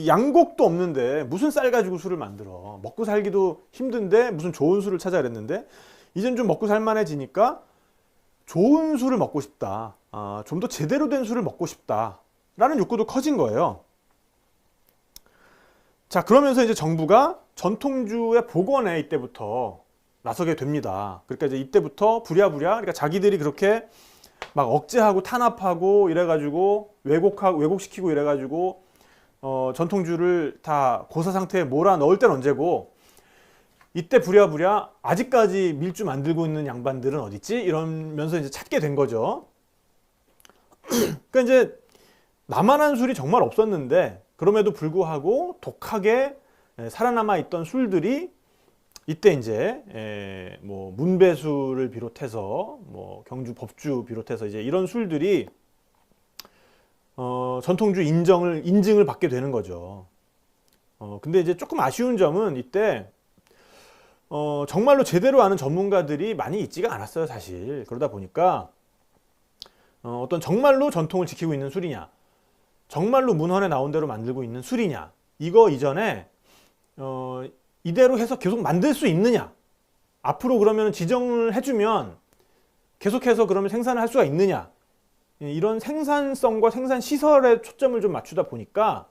양곡도 없는데 무슨 쌀 가지고 술을 만들어, 먹고 살기도 힘든데 무슨 좋은 술을 찾아야 했는데, 이젠 좀 먹고 살만해지니까 좋은 술을 먹고 싶다, 좀 더 제대로 된 술을 먹고 싶다 라는 욕구도 커진 거예요. 자, 그러면서 이제 정부가 전통주의 복원에 이때부터 나서게 됩니다. 그러니까 이제 이때부터 부랴부랴, 그러니까 자기들이 그렇게 막 억제하고 탄압하고 이래가지고 왜곡시키고 이래가지고 전통주를 다 고사 상태에 몰아 넣을 때는 언제고, 이때 부랴부랴 아직까지 밀주 만들고 있는 양반들은 어딨지? 이러면서 이제 찾게 된 거죠. 그러니까 이제 나만한 술이 정말 없었는데, 그럼에도 불구하고 독하게 살아남아 있던 술들이 이때 이제 뭐 문배술을 비롯해서 뭐 경주 법주 비롯해서 이제 이런 술들이 전통주 인증을 받게 되는 거죠. 근데 이제 조금 아쉬운 점은 이때 정말로 제대로 아는 전문가들이 많이 있지가 않았어요, 사실. 그러다 보니까 어떤 정말로 전통을 지키고 있는 술이냐, 정말로 문헌에 나온 대로 만들고 있는 술이냐, 이거 이전에 이대로 해서 계속 만들 수 있느냐, 앞으로 그러면 지정을 해주면 계속해서 그러면 생산을 할 수가 있느냐, 이런 생산성과 생산 시설에 초점을 좀 맞추다 보니까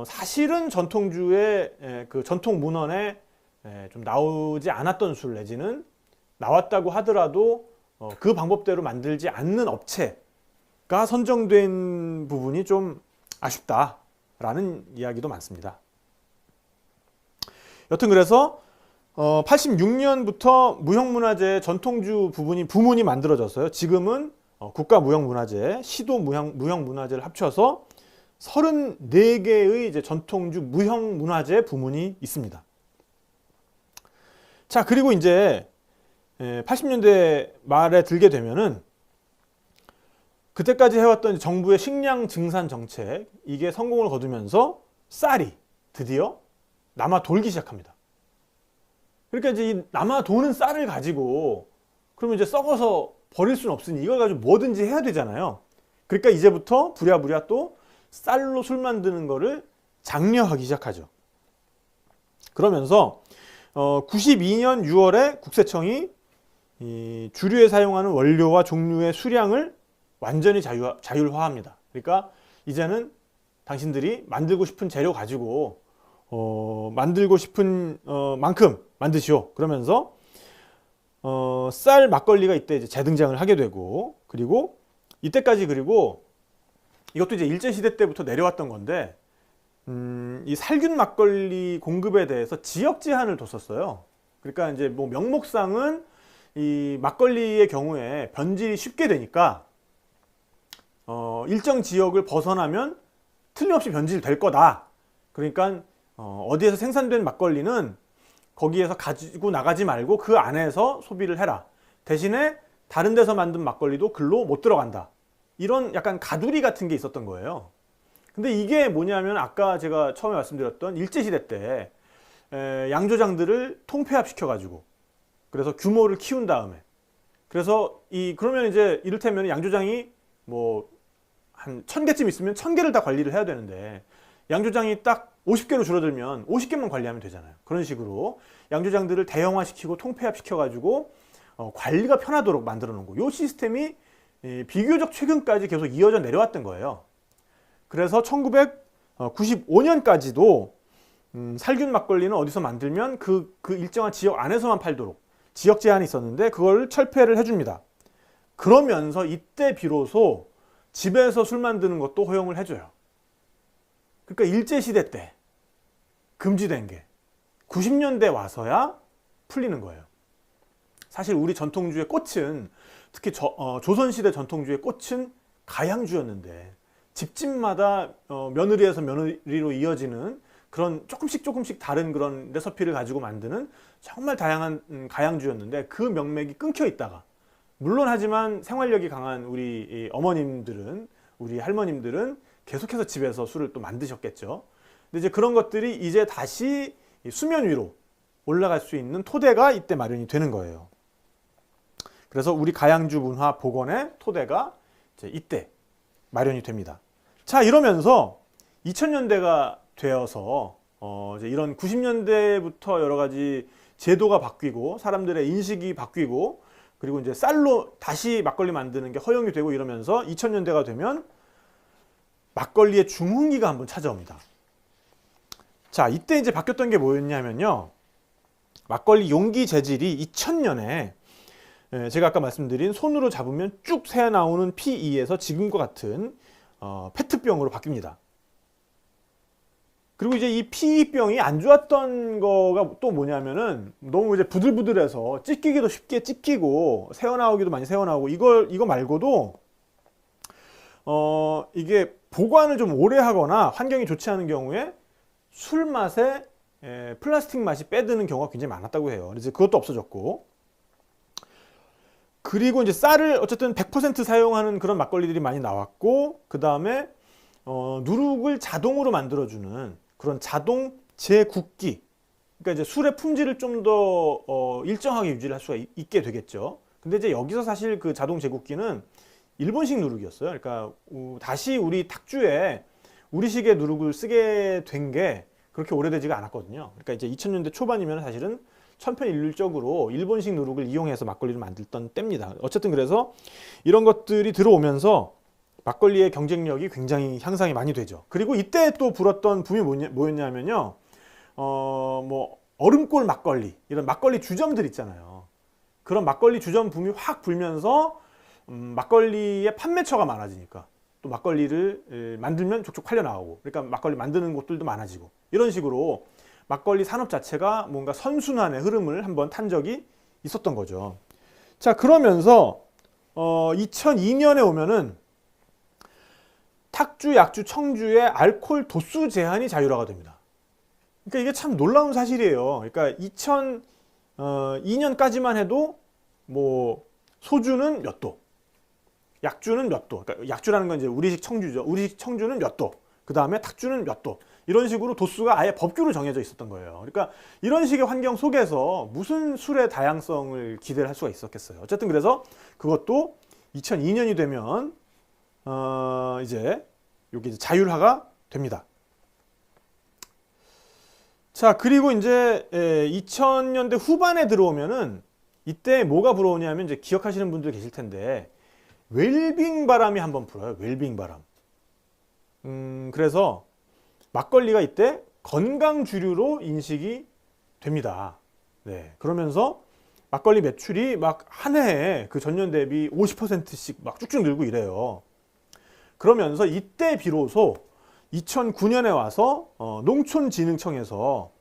사실은 전통주의 그 전통 문헌에 좀 나오지 않았던 술, 내지는 나왔다고 하더라도 그 방법대로 만들지 않는 업체가 선정된 부분이 좀 아쉽다라는 이야기도 많습니다. 여튼 그래서 86년부터 무형문화재 전통주 부문이 만들어졌어요. 지금은 국가무형문화재, 시도 무형문화재를 합쳐서 34개의 이제 전통주 무형문화재 부문이 있습니다. 자, 그리고 이제 80년대 말에 들게 되면은 그때까지 해왔던 정부의 식량 증산 정책, 이게 성공을 거두면서 쌀이 드디어 남아 돌기 시작합니다. 그러니까 이제 이 남아 도는 쌀을 가지고 그러면 이제 썩어서 버릴 수는 없으니 이걸 가지고 뭐든지 해야 되잖아요. 그러니까 이제부터 부랴부랴 또 쌀로 술 만드는 거를 장려하기 시작하죠. 그러면서 92년 6월에 국세청이 이 주류에 사용하는 원료와 종류의 수량을 완전히 자율화합니다. 그러니까 이제는 당신들이 만들고 싶은 재료 가지고 만들고 싶은 만큼 만드시오. 그러면서 쌀 막걸리가 이때 이제 재등장을 하게 되고, 그리고 이때까지, 그리고 이것도 이제 일제시대 때부터 내려왔던 건데, 이 살균 막걸리 공급에 대해서 지역 제한을 뒀었어요. 그러니까 이제 뭐 명목상은 이 막걸리의 경우에 변질이 쉽게 되니까 일정 지역을 벗어나면 틀림없이 변질될 거다. 그러니까 어디에서 생산된 막걸리는 거기에서 가지고 나가지 말고 그 안에서 소비를 해라. 대신에 다른 데서 만든 막걸리도 글로 못 들어간다. 이런 약간 가두리 같은 게 있었던 거예요. 근데 이게 뭐냐면 아까 제가 처음에 말씀드렸던 일제시대 때 양조장들을 통폐합시켜가지고, 그래서 규모를 키운 다음에, 그래서 그러면 이제 이를테면 양조장이 뭐 한 1000개쯤 있으면 1000개를 다 관리를 해야 되는데, 양조장이 딱 50개로 줄어들면 50개만 관리하면 되잖아요. 그런 식으로 양조장들을 대형화시키고 통폐합시켜가지고 관리가 편하도록 만들어 놓은 거. 이 시스템이 비교적 최근까지 계속 이어져 내려왔던 거예요. 그래서 1995년까지도 살균 막걸리는 어디서 만들면 그 일정한 지역 안에서만 팔도록 지역 제한이 있었는데, 그걸 철폐를 해줍니다. 그러면서 이때 비로소 집에서 술 만드는 것도 허용을 해줘요. 그러니까 일제시대 때 금지된 게 90년대 와서야 풀리는 거예요. 사실 우리 전통주의 꽃은, 특히 조선시대 전통주의 꽃은 가양주였는데, 집집마다 며느리에서 며느리로 이어지는 그런 조금씩 다른 그런 레시피를 가지고 만드는 정말 다양한 가양주였는데, 그 명맥이 끊겨 있다가, 물론 하지만 생활력이 강한 우리 어머님들은, 우리 할머님들은 계속해서 집에서 술을 또 만드셨겠죠. 근데 이제 그런 것들이 이제 다시 수면 위로 올라갈 수 있는 토대가 이때 마련이 되는 거예요. 그래서 우리 가양주 문화 복원의 토대가 이제 이때 마련이 됩니다. 자, 이러면서 2000년대가 되어서 이제 이런 90년대부터 여러 가지 제도가 바뀌고 사람들의 인식이 바뀌고, 그리고 이제 쌀로 다시 막걸리 만드는 게 허용이 되고, 이러면서 2000년대가 되면 막걸리의 중흥기가 한번 찾아옵니다. 자, 이때 이제 바뀌었던 게 뭐였냐면요, 막걸리 용기 재질이 2000년에 제가 아까 말씀드린 손으로 잡으면 쭉 새어나오는 PE에서 지금과 같은 페트병으로 바뀝니다. 그리고 이제 이 PE병이 안 좋았던 거가 또 뭐냐면은, 너무 이제 부들부들해서 찢기기도 쉽게 찢기고 새어나오기도 많이 새어나오고, 이거 말고도 이게 보관을 좀 오래 하거나 환경이 좋지 않은 경우에 술 맛에 플라스틱 맛이 빼드는 경우가 굉장히 많았다고 해요. 그래서 그것도 없어졌고, 그리고 이제 쌀을 어쨌든 100% 사용하는 그런 막걸리들이 많이 나왔고, 그 다음에 누룩을 자동으로 만들어주는 그런 자동 재굽기, 그러니까 이제 술의 품질을 좀 더 일정하게 유지를 할 수가 있게 되겠죠. 근데 이제 여기서 사실 그 자동 재굽기는 일본식 누룩이었어요. 그러니까 다시 우리 탁주에 우리식의 누룩을 쓰게 된 게 그렇게 오래되지가 않았거든요. 그러니까 이제 2000년대 초반이면 사실은 천편일률적으로 일본식 누룩을 이용해서 막걸리를 만들던 때입니다. 어쨌든 그래서 이런 것들이 들어오면서 막걸리의 경쟁력이 굉장히 향상이 많이 되죠. 그리고 이때 또 불었던 붐이 뭐였냐면요. 뭐 얼음골 막걸리, 이런 막걸리 주점들 있잖아요. 그런 막걸리 주점 붐이 확 불면서 막걸리의 판매처가 많아지니까 또 막걸리를 만들면 족족 팔려 나오고, 그러니까 막걸리 만드는 곳들도 많아지고, 이런 식으로 막걸리 산업 자체가 뭔가 선순환의 흐름을 한번 탄 적이 있었던 거죠. 자, 그러면서 2002년에 오면은 탁주, 약주, 청주의 알코올 도수 제한이 자율화가 됩니다. 그러니까 이게 참 놀라운 사실이에요. 그러니까 2002년까지만 해도 뭐 소주는 몇 도, 약주는 몇 도, 그러니까 약주라는 건 이제 우리식 청주죠. 우리식 청주는 몇 도, 그 다음에 탁주는 몇 도, 이런 식으로 도수가 아예 법규로 정해져 있었던 거예요. 그러니까 이런 식의 환경 속에서 무슨 술의 다양성을 기대를 할 수가 있었겠어요. 어쨌든 그래서 그것도 2002년이 되면 이제 여기 자율화가 됩니다. 자, 그리고 이제 2000년대 후반에 들어오면은 이때 뭐가 불어오냐면, 이제 기억하시는 분들 계실 텐데 웰빙 바람이 한번 불어요. 웰빙 바람. 그래서 막걸리가 이때 건강 주류로 인식이 됩니다. 네. 그러면서 막걸리 매출이 막 한 해에 그 전년 대비 50%씩 막 쭉쭉 늘고 이래요. 그러면서 이때 비로소 2009년에 와서 농촌진흥청에서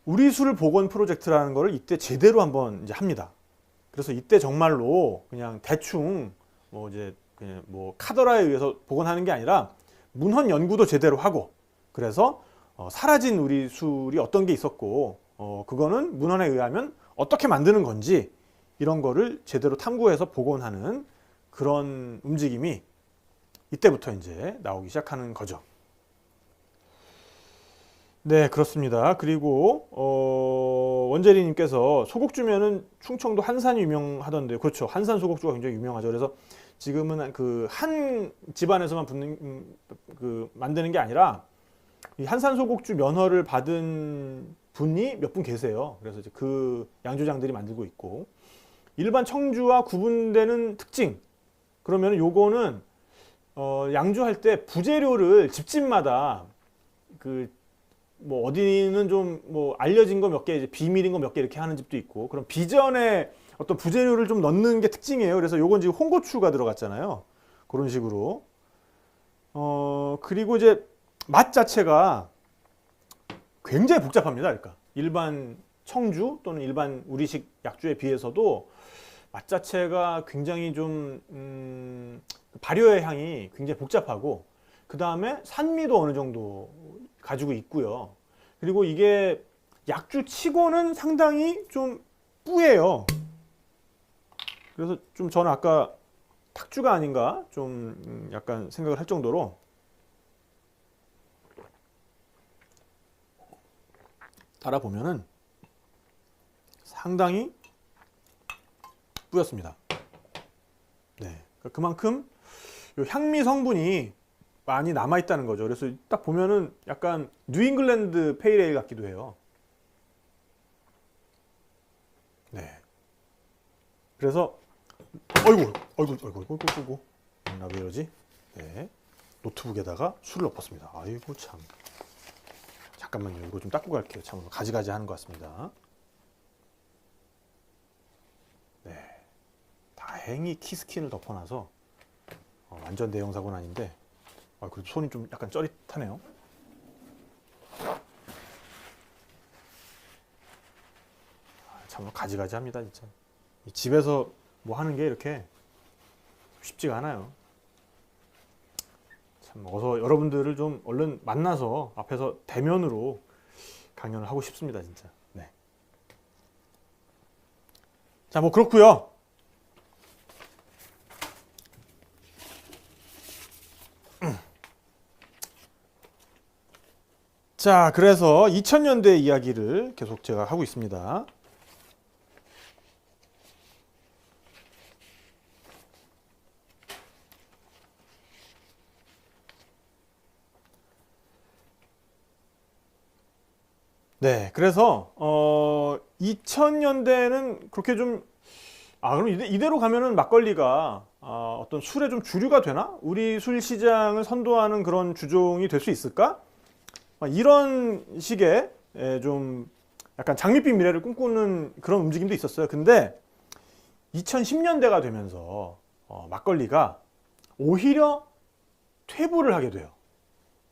우리 술 복원 프로젝트라는 거를 이때 제대로 한번 이제 합니다. 그래서 이때 정말로 그냥 대충 뭐 이제 그냥 뭐 카더라에 의해서 복원하는 게 아니라 문헌 연구도 제대로 하고, 그래서 사라진 우리 술이 어떤 게 있었고 그거는 문헌에 의하면 어떻게 만드는 건지, 이런 거를 제대로 탐구해서 복원하는 그런 움직임이 이때부터 이제 나오기 시작하는 거죠. 네, 그렇습니다. 그리고 원재리님께서 소곡주면은 충청도 한산이 유명하던데, 그렇죠. 한산 소곡주가 굉장히 유명하죠. 그래서 지금은 그 한 집안에서만 만드는 게 아니라 이 한산 소곡주 면허를 받은 분이 몇 분 계세요. 그래서 이제 그 양조장들이 만들고 있고, 일반 청주와 구분되는 특징, 그러면 요거는 양조할 때 부재료를 집집마다 뭐 어디는 좀 뭐 알려진 거 몇 개, 이제 비밀인 거 몇 개 이렇게 하는 집도 있고, 그럼 비전에 어떤 부재료를 좀 넣는 게 특징이에요. 그래서 요건 지금 홍고추가 들어갔잖아요. 그런 식으로. 그리고 이제 맛 자체가 굉장히 복잡합니다. 그러니까 일반 청주 또는 일반 우리식 약주에 비해서도 맛 자체가 굉장히 좀 발효의 향이 굉장히 복잡하고, 그 다음에 산미도 어느 정도 가지고 있고요. 그리고 이게 약주 치고는 상당히 좀 뿌예요. 그래서 좀 저는 아까 탁주가 아닌가 좀 약간 생각을 할 정도로 따라 보면은 상당히 뿌였습니다. 네, 그만큼 향미 성분이 많이 남아 있다는 거죠. 그래서 딱 보면은 약간 뉴잉글랜드 페일에일 같기도 해요. 네. 그래서 어이구 나 왜 이러지? 네. 노트북에다가 술을 엎었습니다. 아이고 참. 잠깐만요. 이거 좀 닦고 갈게요. 참 가지가지 하는 것 같습니다. 네. 다행히 키스킨을 덮어놔서 완전 대형 사고는 아닌데, 그래도 손이 좀 약간 쩌릿하네요. 참 가지가지 합니다, 진짜. 집에서 뭐 하는 게 이렇게 쉽지가 않아요. 참 어서 여러분들을 좀 얼른 만나서 앞에서 대면으로 강연을 하고 싶습니다, 진짜. 네. 자, 뭐 그렇고요. 자, 그래서 2000년대 이야기를 계속 제가 하고 있습니다. 네, 그래서 2000년대는 그렇게 좀 그럼 이대로 가면은 막걸리가 어떤 술의 좀 주류가 되나? 우리 술 시장을 선도하는 그런 주종이 될 수 있을까? 이런 식의 좀 약간 장밋빛 미래를 꿈꾸는 그런 움직임도 있었어요. 근데 2010년대가 되면서 막걸리가 오히려 퇴보를 하게 돼요.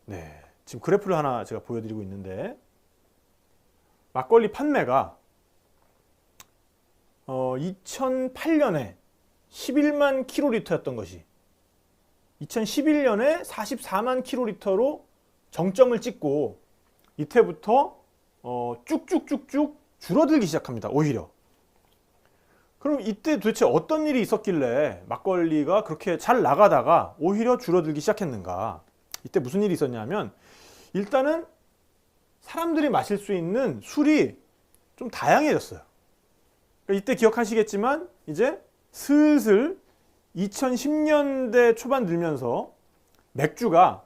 네, 지금 그래프를 하나 제가 보여드리고 있는데 막걸리 판매가 2008년에 11만 킬로리터였던 것이 2011년에 44만 킬로리터로 정점을 찍고 이때부터 쭉쭉쭉쭉 줄어들기 시작합니다. 오히려. 그럼 이때 도대체 어떤 일이 있었길래 막걸리가 그렇게 잘 나가다가 오히려 줄어들기 시작했는가? 이때 무슨 일이 있었냐면 일단은 사람들이 마실 수 있는 술이 좀 다양해졌어요. 그러니까 이때 기억하시겠지만 이제 슬슬 2010년대 초반 들면서 맥주가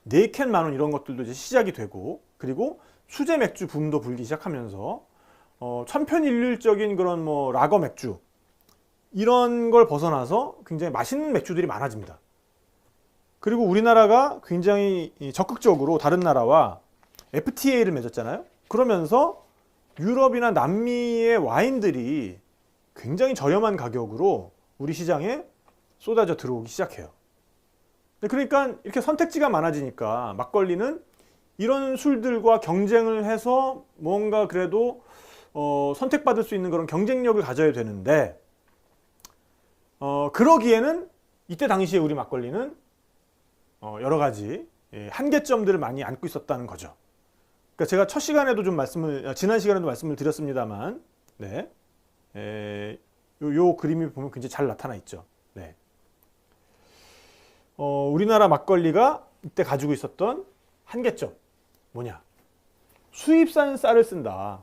4캔 만원 이런 것들도 이제 시작이 되고 그리고 수제 맥주 붐도 불기 시작하면서 천편일률적인 그런 뭐 라거 맥주 이런 걸 벗어나서 굉장히 맛있는 맥주들이 많아집니다. 그리고 우리나라가 굉장히 적극적으로 다른 나라와 FTA를 맺었잖아요. 그러면서 유럽이나 남미의 와인들이 굉장히 저렴한 가격으로 우리 시장에 쏟아져 들어오기 시작해요. 그러니까 이렇게 선택지가 많아지니까 막걸리는 이런 술들과 경쟁을 해서 뭔가 그래도 선택받을 수 있는 그런 경쟁력을 가져야 되는데 그러기에는 이때 당시에 우리 막걸리는 여러 가지 한계점들을 많이 안고 있었다는 거죠. 그러니까 제가 첫 시간에도 좀 지난 시간에도 말씀을 드렸습니다만, 네, 요 그림이 보면 굉장히 잘 나타나 있죠. 네, 우리나라 막걸리가 이때 가지고 있었던 한계점 뭐냐? 수입산 쌀을 쓴다.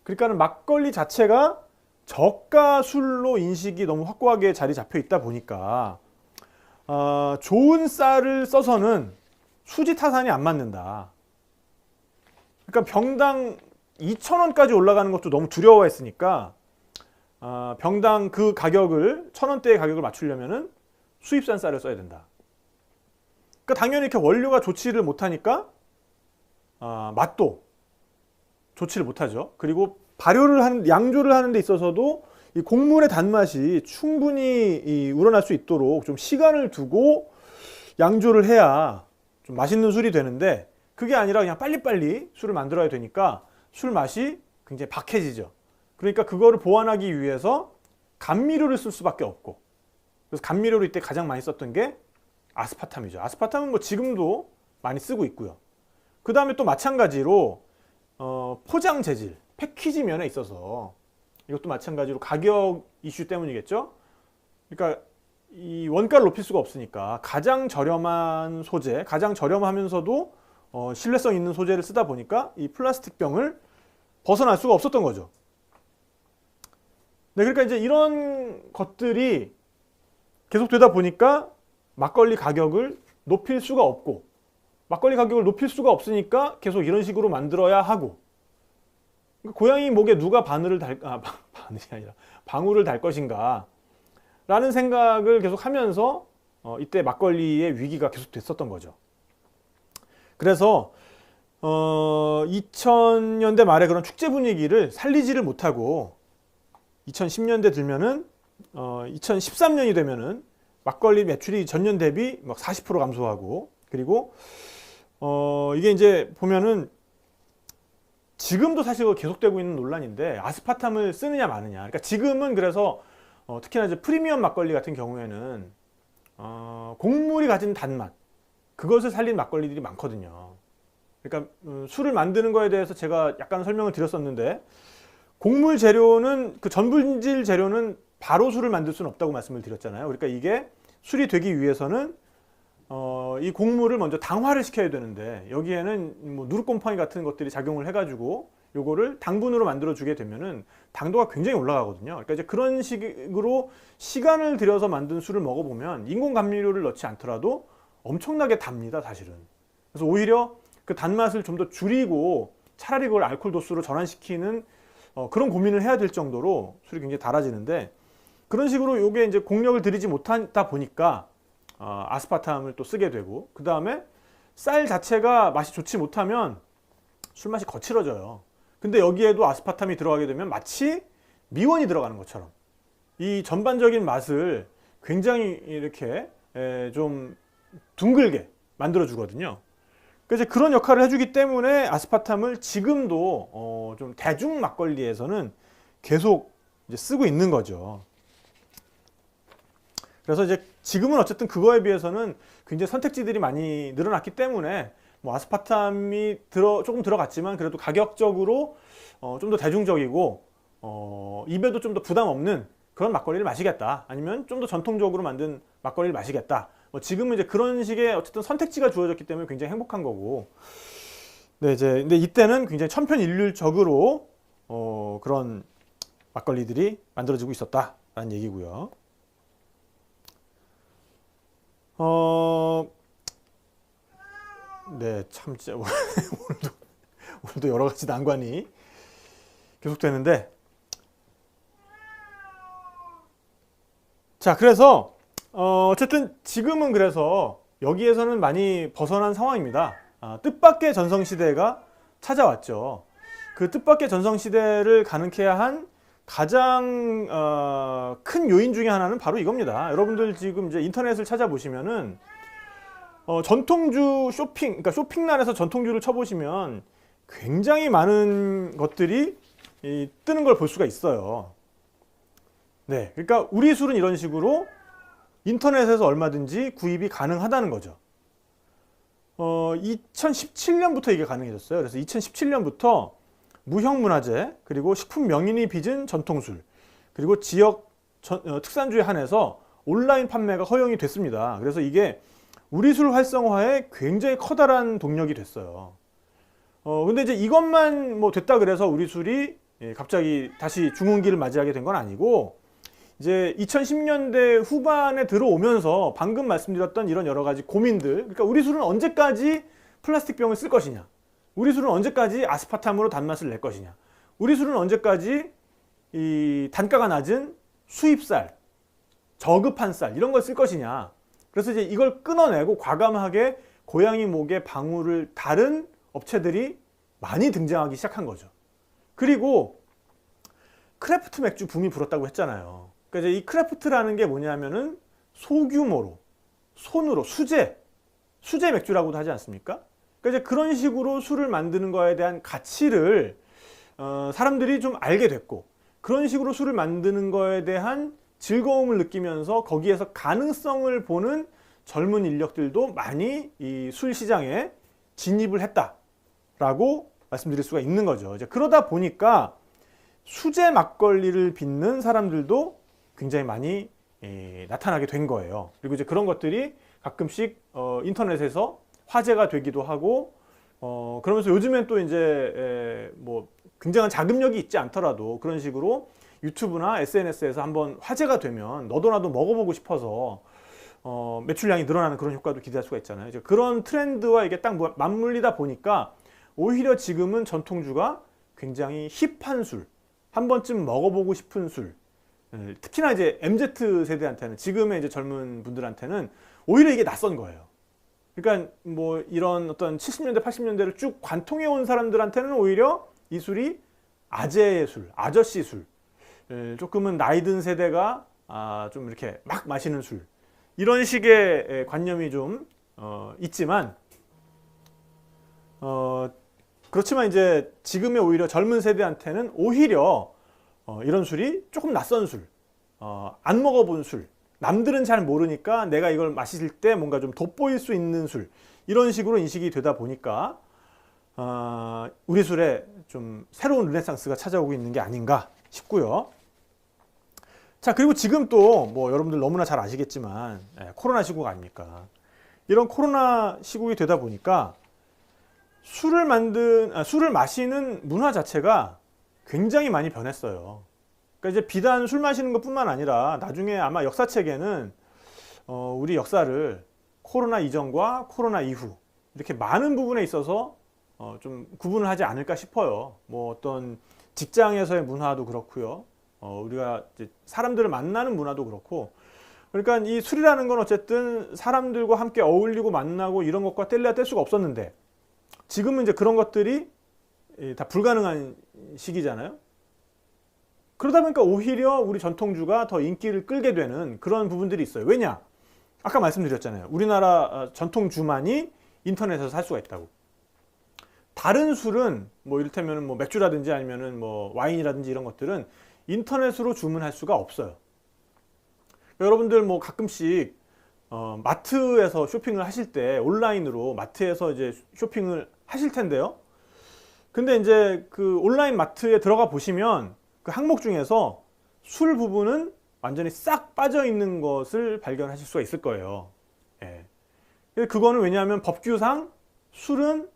그러니까는 막걸리 자체가 저가 술로 인식이 너무 확고하게 자리 잡혀 있다 보니까 좋은 쌀을 써서는 수지 타산이 안 맞는다. 그러니까 병당 2,000원까지 올라가는 것도 너무 두려워했으니까 병당 그 가격을 1,000원대의 가격을 맞추려면은 수입산 쌀을 써야 된다. 그러니까 당연히 이렇게 원료가 좋지를 못하니까 맛도 좋지를 못하죠. 그리고 양조를 하는 데 있어서도 이 곡물의 단맛이 충분히 우러날 수 있도록 좀 시간을 두고 양조를 해야 좀 맛있는 술이 되는데 그게 아니라 그냥 빨리빨리 술을 만들어야 되니까 술 맛이 굉장히 박해지죠. 그러니까 그거를 보완하기 위해서 감미료를 쓸 수밖에 없고 그래서 감미료로 이때 가장 많이 썼던 게 아스파탐이죠. 아스파탐은 뭐 지금도 많이 쓰고 있고요. 그 다음에 또 마찬가지로 포장 재질, 패키지 면에 있어서 이것도 마찬가지로 가격 이슈 때문이겠죠. 그러니까 이 원가를 높일 수가 없으니까 가장 저렴한 소재, 가장 저렴하면서도 신뢰성 있는 소재를 쓰다 보니까 이 플라스틱 병을 벗어날 수가 없었던 거죠. 네, 그러니까 이제 이런 것들이 계속되다 보니까 막걸리 가격을 높일 수가 없고 막걸리 가격을 높일 수가 없으니까 계속 이런 식으로 만들어야 하고 고양이 목에 누가 바늘을 바늘이 아니라 방울을 달 것인가 라는 생각을 계속 하면서 이때 막걸리의 위기가 계속 됐었던 거죠. 그래서 2000년대 말에 그런 축제 분위기를 살리지를 못하고 2010년대 들면은 2013년이 되면은 막걸리 매출이 전년 대비 막 40% 감소하고 그리고 이게 이제 보면은 지금도 사실 계속되고 있는 논란인데 아스파탐을 쓰느냐 마느냐. 그러니까 지금은 그래서 특히나 이제 프리미엄 막걸리 같은 경우에는 곡물이 가진 단맛 그것을 살린 막걸리들이 많거든요. 그러니까 술을 만드는 거에 대해서 제가 약간 설명을 드렸었는데 곡물 재료는 그 전분질 재료는 바로 술을 만들 수는 없다고 말씀을 드렸잖아요. 그러니까 이게 술이 되기 위해서는 이 곡물을 먼저 당화를 시켜야 되는데 여기에는 뭐 누룩곰팡이 같은 것들이 작용을 해가지고 요거를 당분으로 만들어 주게 되면은 당도가 굉장히 올라가거든요. 그러니까 이제 그런 식으로 시간을 들여서 만든 술을 먹어보면 인공 감미료를 넣지 않더라도 엄청나게 답니다, 사실은. 그래서 오히려 그 단맛을 좀 더 줄이고 차라리 그걸 알코올 도수로 전환시키는 그런 고민을 해야 될 정도로 술이 굉장히 달아지는데, 그런 식으로 요게 이제 공력을 들이지 못하다 보니까 아스파탐을 또 쓰게 되고, 그 다음에 쌀 자체가 맛이 좋지 못하면 술 맛이 거칠어져요. 근데 여기에도 아스파탐이 들어가게 되면 마치 미원이 들어가는 것처럼 이 전반적인 맛을 굉장히 이렇게 좀 둥글게 만들어 주거든요. 그래서 그런 역할을 해주기 때문에 아스파탐을 지금도 좀 대중 막걸리에서는 계속 이제 쓰고 있는 거죠. 그래서 이제 지금은 어쨌든 그거에 비해서는 굉장히 선택지들이 많이 늘어났기 때문에 뭐 아스파탐이 조금 들어갔지만 그래도 가격적으로 좀 더 대중적이고 입에도 좀 더 부담 없는 그런 막걸리를 마시겠다, 아니면 좀 더 전통적으로 만든 막걸리를 마시겠다, 뭐 지금은 이제 그런 식의 어쨌든 선택지가 주어졌기 때문에 굉장히 행복한 거고, 네, 이제 근데 이때는 굉장히 천편일률적으로 그런 막걸리들이 만들어지고 있었다라는 얘기고요. 네, 참 진짜 오늘도 여러 가지 난관이 계속되는데, 자, 그래서 어쨌든 지금은 그래서 여기에서는 많이 벗어난 상황입니다. 뜻밖의 전성시대가 찾아왔죠. 그 뜻밖의 전성시대를 가능케 한 가장 큰 요인 중에 하나는 바로 이겁니다. 여러분들 지금 이제 인터넷을 찾아보시면은 전통주 쇼핑, 그러니까 쇼핑란에서 전통주를 쳐보시면 굉장히 많은 것들이 뜨는 걸 볼 수가 있어요. 네, 그러니까 우리 술은 이런 식으로 인터넷에서 얼마든지 구입이 가능하다는 거죠. 2017년부터 이게 가능해졌어요. 그래서 2017년부터 무형문화재, 그리고 식품 명인이 빚은 전통술, 그리고 지역 특산주에 한해서 온라인 판매가 허용이 됐습니다. 그래서 이게 우리 술 활성화에 굉장히 커다란 동력이 됐어요. 근데 이제 이것만 뭐 됐다 그래서 우리 술이 갑자기 다시 중흥기를 맞이하게 된 건 아니고, 이제 2010년대 후반에 들어오면서 방금 말씀드렸던 이런 여러 가지 고민들, 그러니까 우리 술은 언제까지 플라스틱 병을 쓸 것이냐, 우리 술은 언제까지 아스파탐으로 단맛을 낼 것이냐, 우리 술은 언제까지 이 단가가 낮은 수입쌀, 저급한 쌀 이런 걸 쓸 것이냐. 그래서 이제 이걸 끊어내고 과감하게 고양이 목에 방울을 다른 업체들이 많이 등장하기 시작한 거죠. 그리고 크래프트 맥주 붐이 불었다고 했잖아요. 그러니까 이제 이 크래프트라는 게 뭐냐면은 소규모로, 손으로, 수제 맥주라고도 하지 않습니까? 그러니까 이제 그런 식으로 술을 만드는 거에 대한 가치를 사람들이 좀 알게 됐고, 그런 식으로 술을 만드는 거에 대한 즐거움을 느끼면서 거기에서 가능성을 보는 젊은 인력들도 많이 이 술 시장에 진입을 했다라고 말씀드릴 수가 있는 거죠. 이제 그러다 보니까 수제 막걸리를 빚는 사람들도 굉장히 많이 나타나게 된 거예요. 그리고 이제 그런 것들이 가끔씩 인터넷에서 화제가 되기도 하고, 그러면서 요즘엔 또 이제 뭐 굉장한 자금력이 있지 않더라도 그런 식으로 유튜브나 SNS에서 한번 화제가 되면 너도 나도 먹어보고 싶어서 매출량이 늘어나는 그런 효과도 기대할 수가 있잖아요. 이제 그런 트렌드와 이게 딱 맞물리다 보니까 오히려 지금은 전통주가 굉장히 힙한 술, 한 번쯤 먹어보고 싶은 술, 특히나 이제 MZ 세대한테는, 지금의 이제 젊은 분들한테는 오히려 이게 낯선 거예요. 그러니까 뭐 이런 어떤 70년대, 80년대를 쭉 관통해 온 사람들한테는 오히려 이 술이 아재의 술, 아저씨 술, 조금은 나이 든 세대가 좀 이렇게 막 마시는 술, 이런 식의 관념이 좀 있지만, 그렇지만 이제 지금의 오히려 젊은 세대한테는 오히려 이런 술이 조금 낯선 술, 안 먹어본 술, 남들은 잘 모르니까 내가 이걸 마실 때 뭔가 좀 돋보일 수 있는 술, 이런 식으로 인식이 되다 보니까 우리 술에 좀 새로운 르네상스가 찾아오고 있는 게 아닌가 싶고요. 자, 그리고 지금 또 뭐 여러분들 너무나 잘 아시겠지만 코로나 시국 아닙니까? 이런 코로나 시국이 되다 보니까 술을 마시는 문화 자체가 굉장히 많이 변했어요. 그러니까 이제 비단 술 마시는 것뿐만 아니라 나중에 아마 역사책에는 우리 역사를 코로나 이전과 코로나 이후 이렇게 많은 부분에 있어서 좀 구분을 하지 않을까 싶어요. 뭐 어떤 직장에서의 문화도 그렇고요. 우리가 이제 사람들을 만나는 문화도 그렇고. 그러니까 이 술이라는 건 어쨌든 사람들과 함께 어울리고 만나고 이런 것과 뗄래야 뗄 수가 없었는데, 지금은 이제 그런 것들이 다 불가능한 시기잖아요. 그러다 보니까 오히려 우리 전통주가 더 인기를 끌게 되는 그런 부분들이 있어요. 왜냐? 아까 말씀드렸잖아요. 우리나라 전통주만이 인터넷에서 살 수가 있다고. 다른 술은 뭐 이를테면 뭐 맥주라든지 아니면은 뭐 와인이라든지 이런 것들은 인터넷으로 주문할 수가 없어요. 여러분들 뭐 가끔씩 마트에서 쇼핑을 하실 때 온라인으로 마트에서 이제 쇼핑을 하실 텐데요. 근데 이제 그 온라인 마트에 들어가 보시면 그 항목 중에서 술 부분은 완전히 싹 빠져 있는 것을 발견하실 수가 있을 거예요. 예. 그거는 왜냐하면 법규상 술은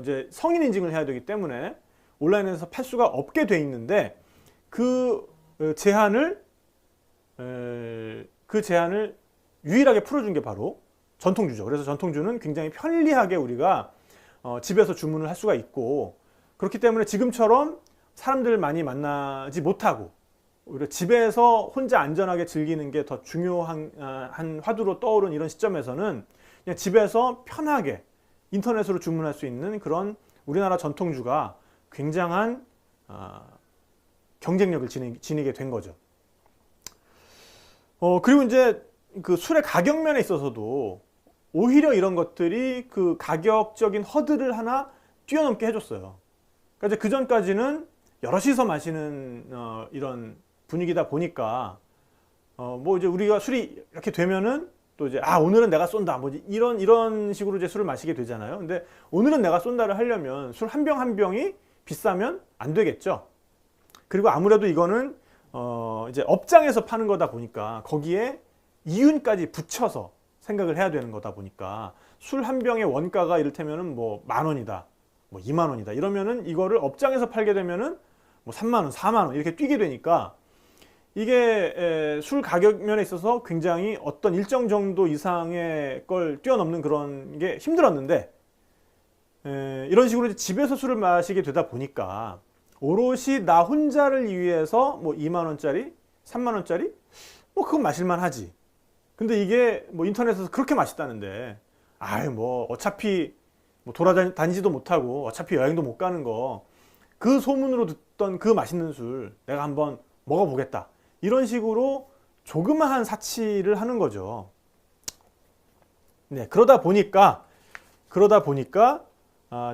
이제 성인 인증을 해야 되기 때문에 온라인에서 팔 수가 없게 돼 있는데, 그 제한을 유일하게 풀어준 게 바로 전통주죠. 그래서 전통주는 굉장히 편리하게 우리가 집에서 주문을 할 수가 있고, 그렇기 때문에 지금처럼 사람들 많이 만나지 못하고 오히려 집에서 혼자 안전하게 즐기는 게 더 중요한 한 화두로 떠오른 이런 시점에서는 그냥 집에서 편하게 인터넷으로 주문할 수 있는 그런 우리나라 전통주가 굉장한 경쟁력을 지니게 된 거죠. 그리고 이제 그 술의 가격 면에 있어서도 오히려 이런 것들이 그 가격적인 허들을 하나 뛰어넘게 해줬어요. 그러니까 이제 그 전까지는 여럿이서 마시는 이런 분위기다 보니까 뭐 이제 우리가 술이 이렇게 되면은 또 이제 오늘은 내가 쏜다 뭐지 이런 식으로 이제 술을 마시게 되잖아요. 근데 오늘은 내가 쏜다를 하려면 술 한 병 한 병이 비싸면 안 되겠죠. 그리고 아무래도 이거는 이제 업장에서 파는 거다 보니까 거기에 이윤까지 붙여서 생각을 해야 되는 거다 보니까 술 한 병의 원가가 이를테면은 뭐 10,000원이다, 뭐 20,000원이다 이러면은 이거를 업장에서 팔게 되면은 뭐 30,000원, 40,000원 이렇게 뛰게 되니까 이게 술 가격 면에 있어서 굉장히 어떤 일정 정도 이상의 걸 뛰어넘는 그런 게 힘들었는데, 이런 식으로 집에서 술을 마시게 되다 보니까 오롯이 나 혼자를 위해서 뭐 20,000원짜리, 30,000원짜리 뭐 그건 마실만 하지. 근데 이게 뭐 인터넷에서 그렇게 맛있다는데, 뭐 어차피 뭐 돌아다니지도 못하고 어차피 여행도 못 가는 거, 그 소문으로 듣던 그 맛있는 술 내가 한번 먹어보겠다, 이런 식으로 조그마한 사치를 하는 거죠. 네, 그러다 보니까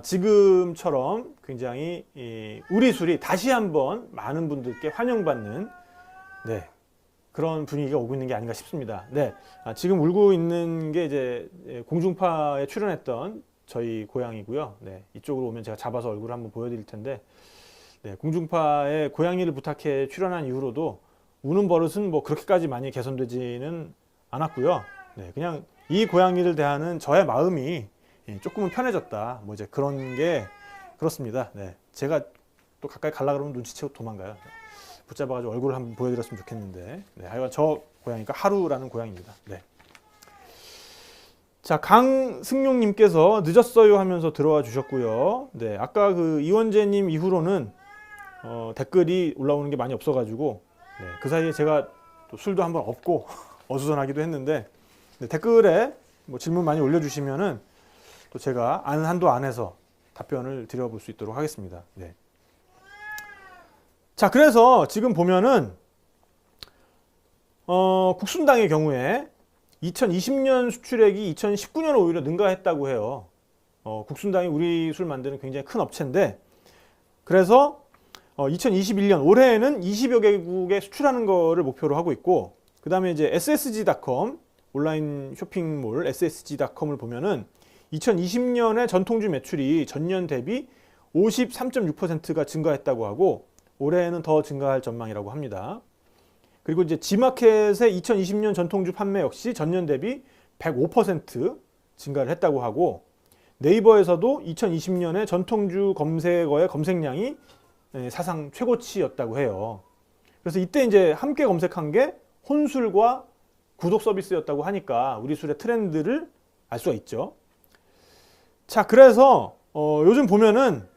지금처럼 굉장히 우리 술이 다시 한번 많은 분들께 환영받는 그런 분위기가 오고 있는 게 아닌가 싶습니다. 지금 울고 있는 게 이제 공중파에 출연했던 저희 고양이고요. 이쪽으로 오면 제가 잡아서 얼굴을 한번 보여드릴 텐데, 공중파에 고양이를 부탁해 출연한 이후로도 우는 버릇은 뭐 그렇게까지 많이 개선되지는 않았고요. 그냥 이 고양이를 대하는 저의 마음이 조금은 편해졌다, 뭐 이제 그런 게 그렇습니다. 제가 또 가까이 가려 그러면 눈치채고 도망가요. 붙잡아가지고 얼굴을 한번 보여드렸으면 좋겠는데, 하여간 저 고양이가 하루라는 고양이입니다. 자, 강승용님께서 늦었어요 하면서 들어와 주셨고요. 아까 그 이원재님 이후로는 댓글이 올라오는 게 많이 없어가지고 그 사이에 제가 또 술도 한번 없고 어수선하기도 했는데, 댓글에 뭐 질문 많이 올려주시면은 또 제가 아는 한도 안에서 답변을 드려볼 수 있도록 하겠습니다. 자, 그래서 지금 보면은 국순당의 경우에 2020년 수출액이 2019년 오히려 능가했다고 해요. 국순당이 우리 술 만드는 굉장히 큰 업체인데, 그래서 2021년 올해에는 20여 개국에 수출하는 거를 목표로 하고 있고, 그 다음에 이제 ssg.com 온라인 쇼핑몰 ssg.com을 보면은 2020년에 전통주 매출이 전년 대비 53.6%가 증가했다고 하고, 올해에는 더 증가할 전망이라고 합니다. 그리고 이제 지마켓의 2020년 전통주 판매 역시 전년 대비 105% 증가를 했다고 하고, 네이버에서도 2020년에 전통주 검색어의 검색량이 사상 최고치였다고 해요. 그래서 이때 이제 함께 검색한 게 혼술과 구독 서비스였다고 하니까 우리 술의 트렌드를 알 수가 있죠. 자, 그래서 요즘 보면은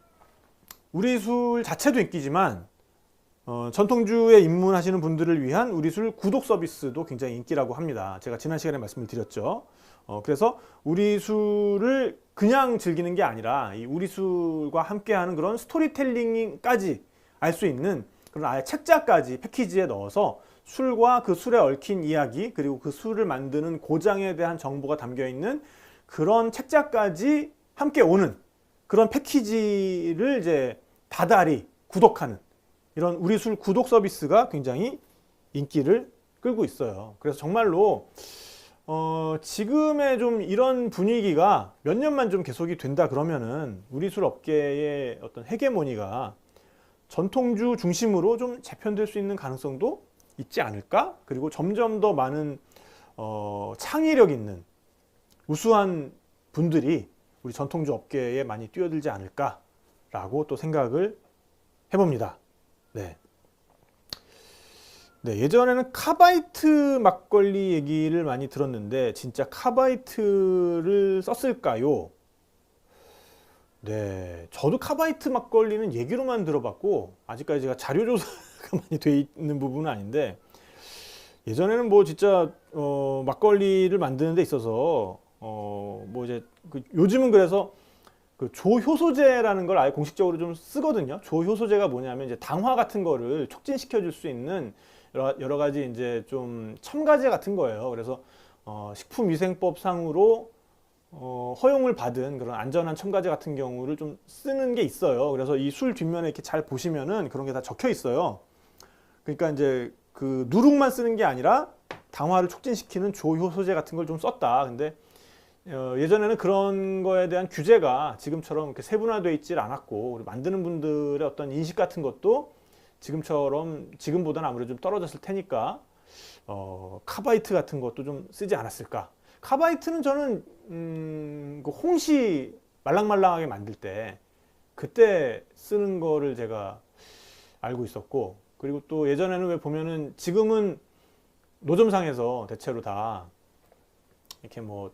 우리 술 자체도 인기지만 전통주에 입문하시는 분들을 위한 우리술 구독 서비스도 굉장히 인기라고 합니다. 제가 지난 시간에 말씀을 드렸죠. 그래서 우리술을 그냥 즐기는 게 아니라 이 우리술과 함께하는 그런 스토리텔링까지 알 수 있는 그런 아예 책자까지 패키지에 넣어서 술과 그 술에 얽힌 이야기, 그리고 그 술을 만드는 고장에 대한 정보가 담겨 있는 그런 책자까지 함께 오는 그런 패키지를 이제 다달이 구독하는 이런 우리술 구독 서비스가 굉장히 인기를 끌고 있어요. 그래서 정말로 지금의 좀 이런 분위기가 몇 년만 좀 계속이 된다 그러면은 우리술 업계의 어떤 헤게모니가 전통주 중심으로 좀 재편될 수 있는 가능성도 있지 않을까? 그리고 점점 더 많은 창의력 있는 우수한 분들이 우리 전통주 업계에 많이 뛰어들지 않을까라고 또 생각을 해봅니다. 네. 네, 예전에는 카바이트 막걸리 얘기를 많이 들었는데 진짜 카바이트를 썼을까요? 네, 저도 카바이트 막걸리는 얘기로만 들어봤고 아직까지 제가 자료조사가 많이 돼 있는 부분은 아닌데 예전에는 뭐 진짜 막걸리를 만드는 데 있어서 뭐 이제 요즘은 그래서 그 조효소제라는 걸 아예 공식적으로 좀 쓰거든요. 조효소제가 뭐냐면 이제 당화 같은 거를 촉진시켜 줄 수 있는 여러 가지 이제 좀 첨가제 같은 거예요. 그래서 식품위생법 상으로 허용을 받은 그런 안전한 첨가제 같은 경우를 좀 쓰는 게 있어요. 그래서 이 술 뒷면에 이렇게 잘 보시면은 그런 게 다 적혀 있어요. 그러니까 이제 그 누룩만 쓰는 게 아니라 당화를 촉진시키는 조효소제 같은 걸 좀 썼다. 근데 예전에는 그런 거에 대한 규제가 지금처럼 이렇게 세분화되어 있질 않았고 만드는 분들의 어떤 인식 같은 것도 지금보다는 아무래도 좀 떨어졌을 테니까 카바이트 같은 것도 좀 쓰지 않았을까. 카바이트는 저는 그 홍시 말랑말랑하게 만들 때 그때 쓰는 거를 제가 알고 있었고, 그리고 또 예전에는 왜 보면은 지금은 노점상에서 대체로 다 이렇게 뭐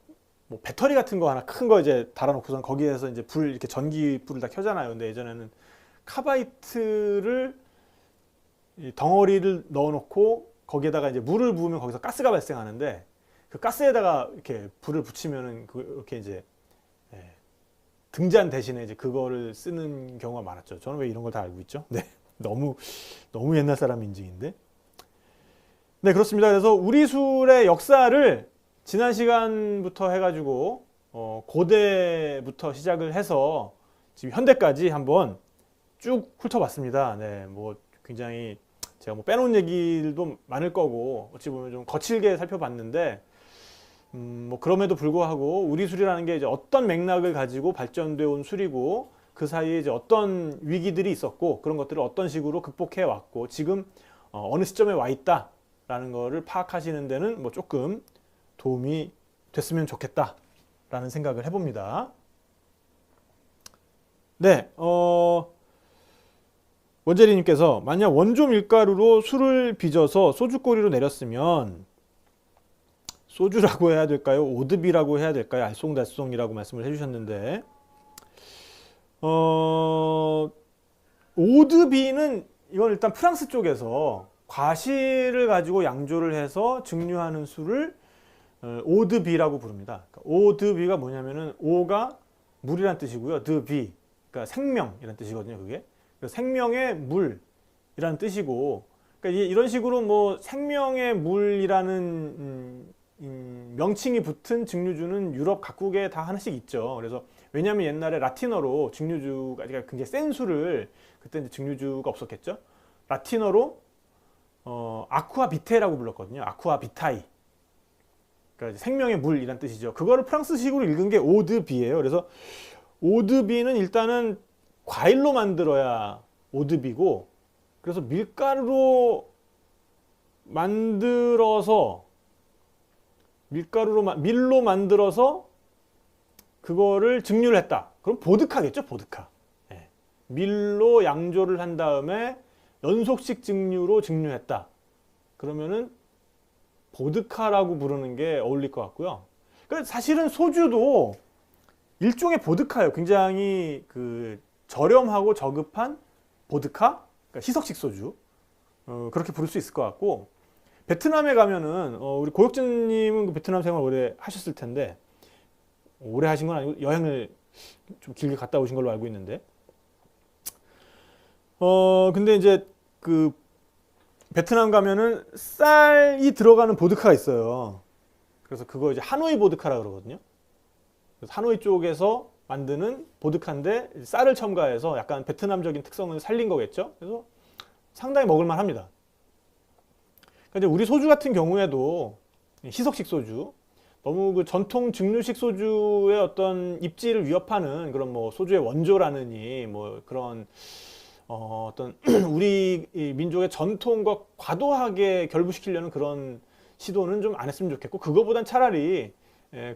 배터리 같은 거 하나 큰 거 이제 달아놓고선 거기에서 이제 불 이렇게 전기 불을 다 켜잖아요. 근데 예전에는 카바이트를 이 덩어리를 넣어놓고 거기에다가 이제 물을 부으면 거기서 가스가 발생하는데 그 가스에다가 이렇게 불을 붙이면은 그렇게 이제 등잔 대신에 이제 그거를 쓰는 경우가 많았죠. 저는 왜 이런 걸 다 알고 있죠? 네, 너무 옛날 사람 인증인데. 네, 그렇습니다. 그래서 우리 술의 역사를 지난 시간부터 해가지고 고대부터 시작을 해서 지금 현대까지 한번 쭉 훑어봤습니다. 네, 뭐 굉장히 제가 뭐 빼놓은 얘기도 많을 거고 어찌 보면 좀 거칠게 살펴봤는데 뭐 그럼에도 불구하고 우리 술이라는 게 이제 어떤 맥락을 가지고 발전되어 온 술이고 그 사이에 이제 어떤 위기들이 있었고 그런 것들을 어떤 식으로 극복해 왔고 지금 어느 시점에 와 있다라는 거를 파악하시는 데는 뭐 조금 도움이 됐으면 좋겠다라는 생각을 해봅니다. 네, 원재리님께서 만약 원조 밀가루로 술을 빚어서 소주꼬리로 내렸으면 소주라고 해야 될까요? 오드비라고 해야 될까요? 알쏭달쏭이라고 말씀을 해주셨는데 오드비는 이건 일단 프랑스 쪽에서 과실을 가지고 양조를 해서 증류하는 술을 오드비라고 부릅니다. 그러니까 오드비가 뭐냐면은 오가 물이란 뜻이고요. 드비 그러니까 생명이란 뜻이거든요. 그게 생명의 물이라는 뜻이고, 그러니까 이런 식으로 뭐 생명의 물이라는 명칭이 붙은 증류주는 유럽 각국에 다 하나씩 있죠. 그래서 왜냐하면 옛날에 라틴어로 증류주가 굉장히 센 술을 그때 이제 증류주가 없었겠죠. 라틴어로 아쿠아 비테라고 불렀거든요. 아쿠아 비타이. 그러니까 생명의 물이란 뜻이죠. 그거를 프랑스식으로 읽은 게 오드비예요. 그래서 오드비는 일단은 과일로 만들어야 오드비고, 그래서 밀로 만들어서 그거를 증류를 했다. 그럼 보드카겠죠, 보드카. 네. 밀로 양조를 한 다음에 연속식 증류로 증류했다. 그러면은 보드카라고 부르는 게 어울릴 것 같고요. 그러니까 사실은 소주도 일종의 보드카예요. 굉장히 그 저렴하고 저급한 보드카, 그러니까 희석식 소주. 그렇게 부를 수 있을 것 같고, 베트남에 가면은 우리 고혁진님은 그 베트남 생활 오래 하셨을 텐데, 오래 하신 건 아니고 여행을 좀 길게 갔다 오신 걸로 알고 있는데, 근데 이제 그 베트남 가면은 쌀이 들어가는 보드카가 있어요. 그래서 그거 이제 하노이 보드카라 그러거든요. 그래서 하노이 쪽에서 만드는 보드카인데 쌀을 첨가해서 약간 베트남적인 특성을 살린 거겠죠. 그래서 상당히 먹을만 합니다. 그러니까 우리 소주 같은 경우에도 희석식 소주, 너무 그 전통 증류식 소주의 어떤 입지를 위협하는 그런 뭐 소주의 원조라느니 뭐 그런 어떤 우리 민족의 전통과 과도하게 결부시키려는 그런 시도는 좀 안 했으면 좋겠고, 그거보단 차라리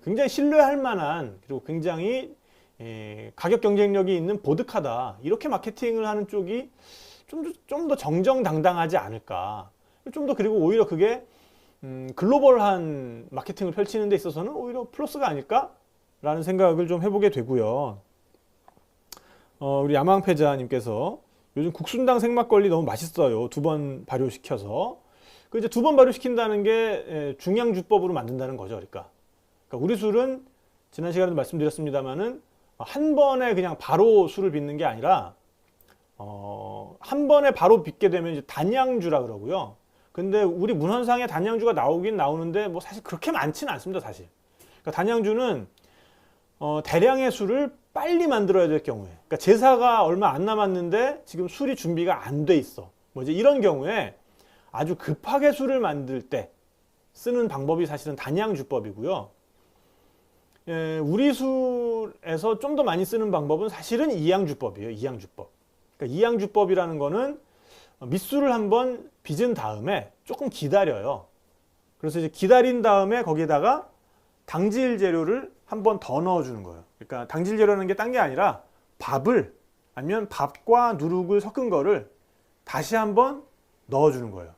굉장히 신뢰할 만한, 그리고 굉장히 가격 경쟁력이 있는 보드카다, 이렇게 마케팅을 하는 쪽이 좀 더 정정당당하지 않을까. 좀 더, 그리고 오히려 그게 글로벌한 마케팅을 펼치는 데 있어서는 오히려 플러스가 아닐까라는 생각을 좀 해보게 되고요. 우리 야망패자님께서 요즘 국순당 생막걸리 너무 맛있어요. 2번 발효시켜서. 그 이제 2번 발효시킨다는 게 중양주법으로 만든다는 거죠. 그러니까 우리 술은 지난 시간에도 말씀드렸습니다만은 한 번에 그냥 바로 술을 빚는 게 아니라 한 번에 바로 빚게 되면 이제 단양주라 그러고요. 근데 우리 문헌상에 단양주가 나오긴 나오는데 뭐 사실 그렇게 많지는 않습니다. 사실. 그러니까 단양주는 대량의 술을 빨리 만들어야 될 경우에, 그러니까 제사가 얼마 안 남았는데 지금 술이 준비가 안 돼 있어, 뭐 이제 이런 경우에 아주 급하게 술을 만들 때 쓰는 방법이 사실은 단양주법이고요. 우리 술에서 좀 더 많이 쓰는 방법은 사실은 이양주법이에요. 이양주법. 그러니까 이양주법이라는 거는 밑술을 한번 빚은 다음에 조금 기다려요. 그래서 이제 기다린 다음에 거기에다가 당질 재료를 한 번 더 넣어주는 거예요. 그러니까 당질 재료라는 게 딴 게 아니라 밥을, 아니면 밥과 누룩을 섞은 거를 다시 한번 넣어주는 거예요.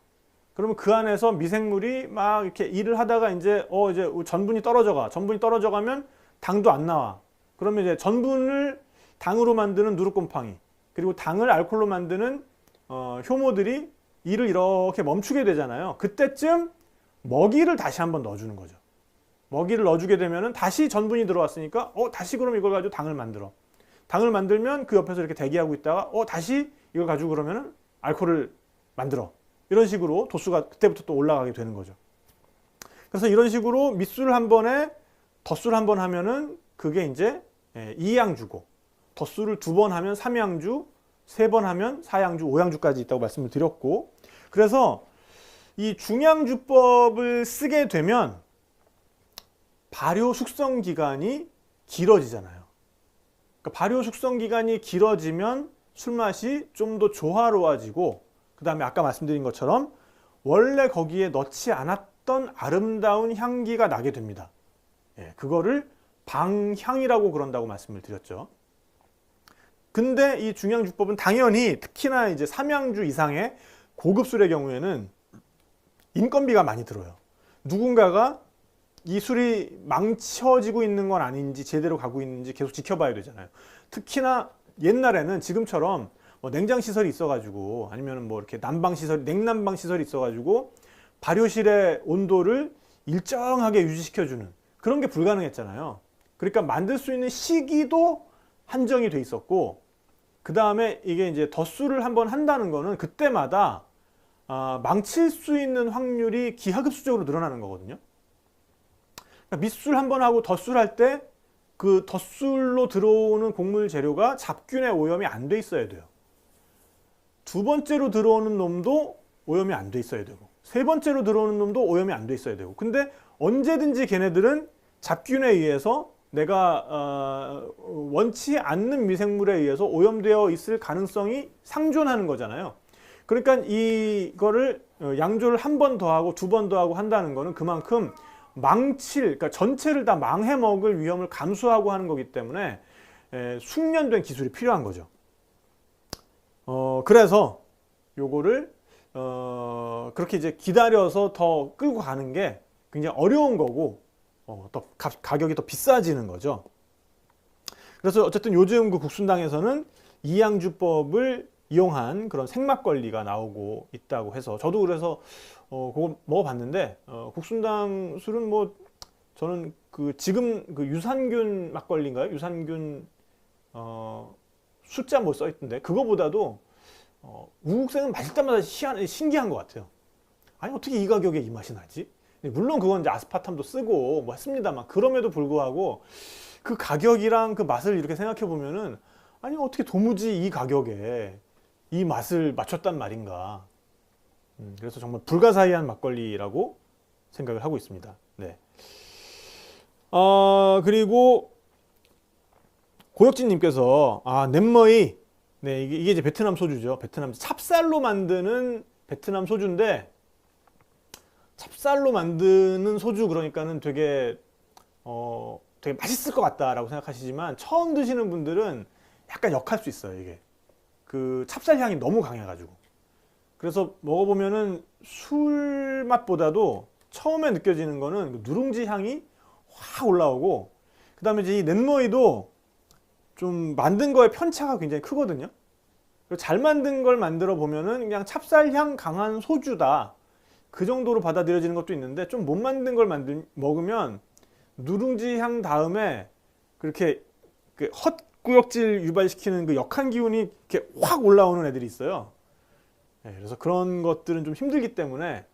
그러면 그 안에서 미생물이 막 이렇게 일을 하다가 이제 전분이 떨어져가면 당도 안 나와. 그러면 이제 전분을 당으로 만드는 누룩곰팡이, 그리고 당을 알코올로 만드는 효모들이 일을 이렇게 멈추게 되잖아요. 그때쯤 먹이를 다시 한번 넣어주는 거죠. 먹이를 넣어주게 되면은 다시 전분이 들어왔으니까 다시 그럼 이걸 가지고 당을 만들어. 당을 만들면 그 옆에서 이렇게 대기하고 있다가 다시 이걸 가지고 그러면은 알코올을 만들어. 이런 식으로 도수가 그때부터 또 올라가게 되는 거죠. 그래서 이런 식으로 밑술 한 번에 덧술 한 번 하면은 그게 이제 2양주고, 덧술을 2번 하면 3양주, 3번 하면 4양주, 5양주까지 있다고 말씀을 드렸고, 그래서 이 중양주법을 쓰게 되면 발효 숙성 기간이 길어지잖아요. 그러니까 발효 숙성 기간이 길어지면 술맛이 좀 더 조화로워지고, 그 다음에 아까 말씀드린 것처럼 원래 거기에 넣지 않았던 아름다운 향기가 나게 됩니다. 그거를 방향이라고 그런다고 말씀을 드렸죠. 근데 이 중양주법은 당연히 특히나 이제 3양주 이상의 고급 술의 경우에는 인건비가 많이 들어요. 누군가가 이 술이 망쳐지고 있는 건 아닌지, 제대로 가고 있는지 계속 지켜봐야 되잖아요. 특히나 옛날에는 지금처럼 뭐 냉장 시설이 있어가지고, 아니면 뭐 이렇게 냉난방 시설이 있어가지고 발효실의 온도를 일정하게 유지시켜주는 그런 게 불가능했잖아요. 그러니까 만들 수 있는 시기도 한정이 돼 있었고, 그 다음에 이게 이제 덧술을 한번 한다는 거는 그때마다 망칠 수 있는 확률이 기하급수적으로 늘어나는 거거든요. 그러니까 밑술 한번 하고 덧술 할 때 그 덧술로 들어오는 곡물 재료가 잡균에 오염이 안 돼 있어야 돼요. 2번째로 들어오는 놈도 오염이 안 돼 있어야 되고, 3번째로 들어오는 놈도 오염이 안 돼 있어야 되고, 근데 언제든지 걔네들은 잡균에 의해서 내가 원치 않는 미생물에 의해서 오염되어 있을 가능성이 상존하는 거잖아요. 그러니까 이거를 양조를 한 번 더 하고 2번 더 하고 한다는 거는 그만큼 그러니까 전체를 다 망해먹을 위험을 감수하고 하는 거기 때문에 숙련된 기술이 필요한 거죠. 그래서 요거를 그렇게 이제 기다려서 더 끌고 가는 게 굉장히 어려운 거고, 또 가격이 더 비싸지는 거죠. 그래서 어쨌든 요즘 그 국순당에서는 이양주법을 이용한 그런 생막걸리가 나오고 있다고 해서 저도 그래서 그거 먹어봤는데 국순당 술은 뭐 저는 그 지금 그 유산균 막걸리인가요? 유산균 숫자 뭐 써있던데 그거보다도 우국생은 마실 때마다 신기한 것 같아요. 아니 어떻게 이 가격에 이 맛이 나지? 물론 그건 이제 아스파탐도 쓰고 뭐 했습니다만 그럼에도 불구하고 그 가격이랑 그 맛을 이렇게 생각해 보면은 아니 어떻게 도무지 이 가격에 이 맛을 맞췄단 말인가. 그래서 정말 불가사의한 막걸리라고 생각을 하고 있습니다. 네. 그리고 고혁진님께서 넷머이 네 이게 이제 베트남 소주죠. 베트남 찹쌀로 만드는 베트남 소주인데 찹쌀로 만드는 소주 그러니까는 되게 되게 맛있을 것 같다라고 생각하시지만 처음 드시는 분들은 약간 역할 수 있어요. 이게 그 찹쌀 향이 너무 강해가지고 그래서 먹어보면은 술 맛보다도 처음에 느껴지는 거는 그 누룽지 향이 확 올라오고 그 다음에 이제 이 넷머이도 좀 만든 거에 편차가 굉장히 크거든요. 잘 만든 걸 만들어 보면은 그냥 찹쌀향 강한 소주다 그 정도로 받아들여지는 것도 있는데 좀 못 만든 걸 먹으면 누룽지 향 다음에 그렇게 그 헛구역질 유발시키는 그 역한 기운이 이렇게 확 올라오는 애들이 있어요. 네, 그래서 그런 것들은 좀 힘들기 때문에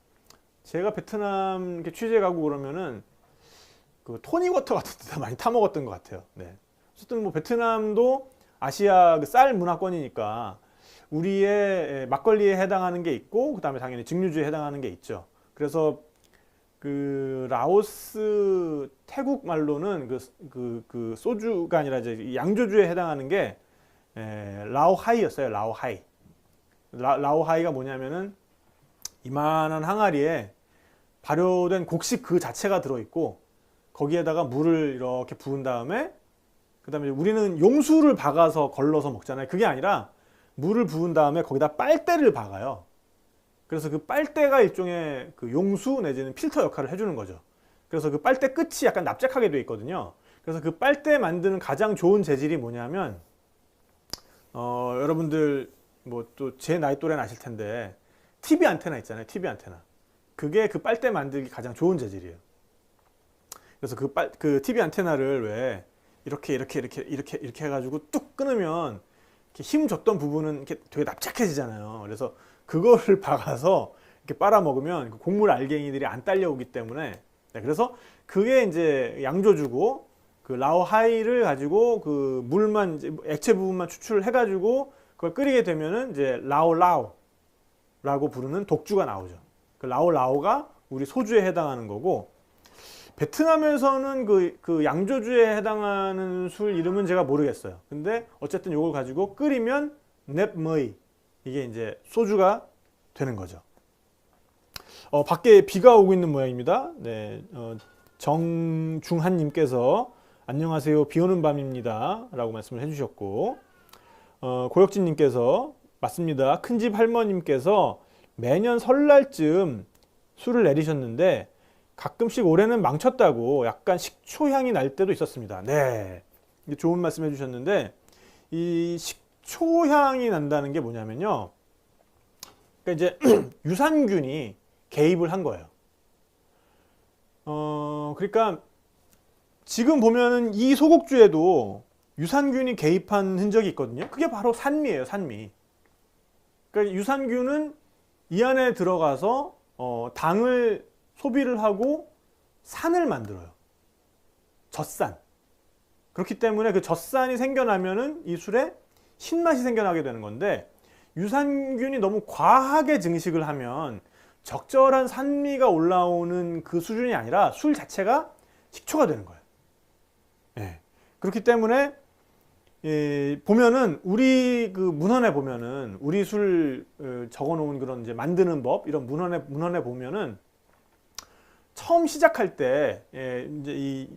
제가 베트남 이렇게 취재 가고 그러면은 그 토닉워터 같은 데 많이 타 먹었던 것 같아요. 네. 어쨌든 뭐 베트남도 아시아 그 쌀 문화권이니까 우리의 막걸리에 해당하는 게 있고 그 다음에 당연히 증류주에 해당하는 게 있죠. 그래서 그 라오스 태국 말로는 그 소주가 아니라 이제 양조주에 해당하는 게 라오하이였어요. 라오하이. 라오하이가 뭐냐면은 이만한 항아리에 발효된 곡식 그 자체가 들어있고 거기에다가 물을 이렇게 부은 다음에 그 다음에 우리는 용수를 박아서 걸러서 먹잖아요. 그게 아니라 물을 부은 다음에 거기다 빨대를 박아요. 그래서 그 빨대가 일종의 그 용수 내지는 필터 역할을 해주는 거죠. 그래서 그 빨대 끝이 약간 납작하게 되어 있거든요. 그래서 그 빨대 만드는 가장 좋은 재질이 뭐냐면 여러분들 뭐 또 제 나이 또래는 아실 텐데 TV 안테나 있잖아요. TV 안테나. 그게 그 빨대 만들기 가장 좋은 재질이에요. 그래서 그 TV 안테나를 왜 이렇게 해가지고 뚝 끊으면 이렇게 힘 줬던 부분은 이렇게 되게 납작해지잖아요. 그래서 그거를 박아서 이렇게 빨아 먹으면 곡물 알갱이들이 안 딸려오기 때문에 네, 그래서 그게 이제 양조주고 그 라오하이를 가지고 그 물만 이제 액체 부분만 추출해가지고 그걸 끓이게 되면은 이제 라오라오라고 부르는 독주가 나오죠. 그 라오라오가 우리 소주에 해당하는 거고 베트남에서는 그 양조주에 해당하는 술 이름은 제가 모르겠어요. 근데 어쨌든 이걸 가지고 끓이면 넵머이 이게 이제 소주가 되는 거죠. 밖에 비가 오고 있는 모양입니다. 네, 정중한님께서 안녕하세요. 비 오는 밤입니다. 라고 말씀을 해주셨고 고혁진님께서 맞습니다. 큰집 할머님께서 매년 설날쯤 술을 내리셨는데 가끔씩 올해는 망쳤다고 약간 식초향이 날 때도 있었습니다. 네, 좋은 말씀 해주셨는데 이 식초향이 난다는 게 뭐냐면요. 그러니까 이제 유산균이 개입을 한 거예요. 그러니까 지금 보면은 이 소곡주에도 유산균이 개입한 흔적이 있거든요. 그게 바로 산미예요, 산미. 그러니까 유산균은 이 안에 들어가서 당을 소비를 하고 산을 만들어요. 젖산. 그렇기 때문에 그 젖산이 생겨나면은 이 술에 신맛이 생겨나게 되는 건데 유산균이 너무 과하게 증식을 하면 적절한 산미가 올라오는 그 수준이 아니라 술 자체가 식초가 되는 거예요. 네. 그렇기 때문에 보면은 우리 그 문헌에 보면은 우리 술 적어놓은 그런 이제 만드는 법 이런 문헌에 보면은 처음 시작할 때 이제 이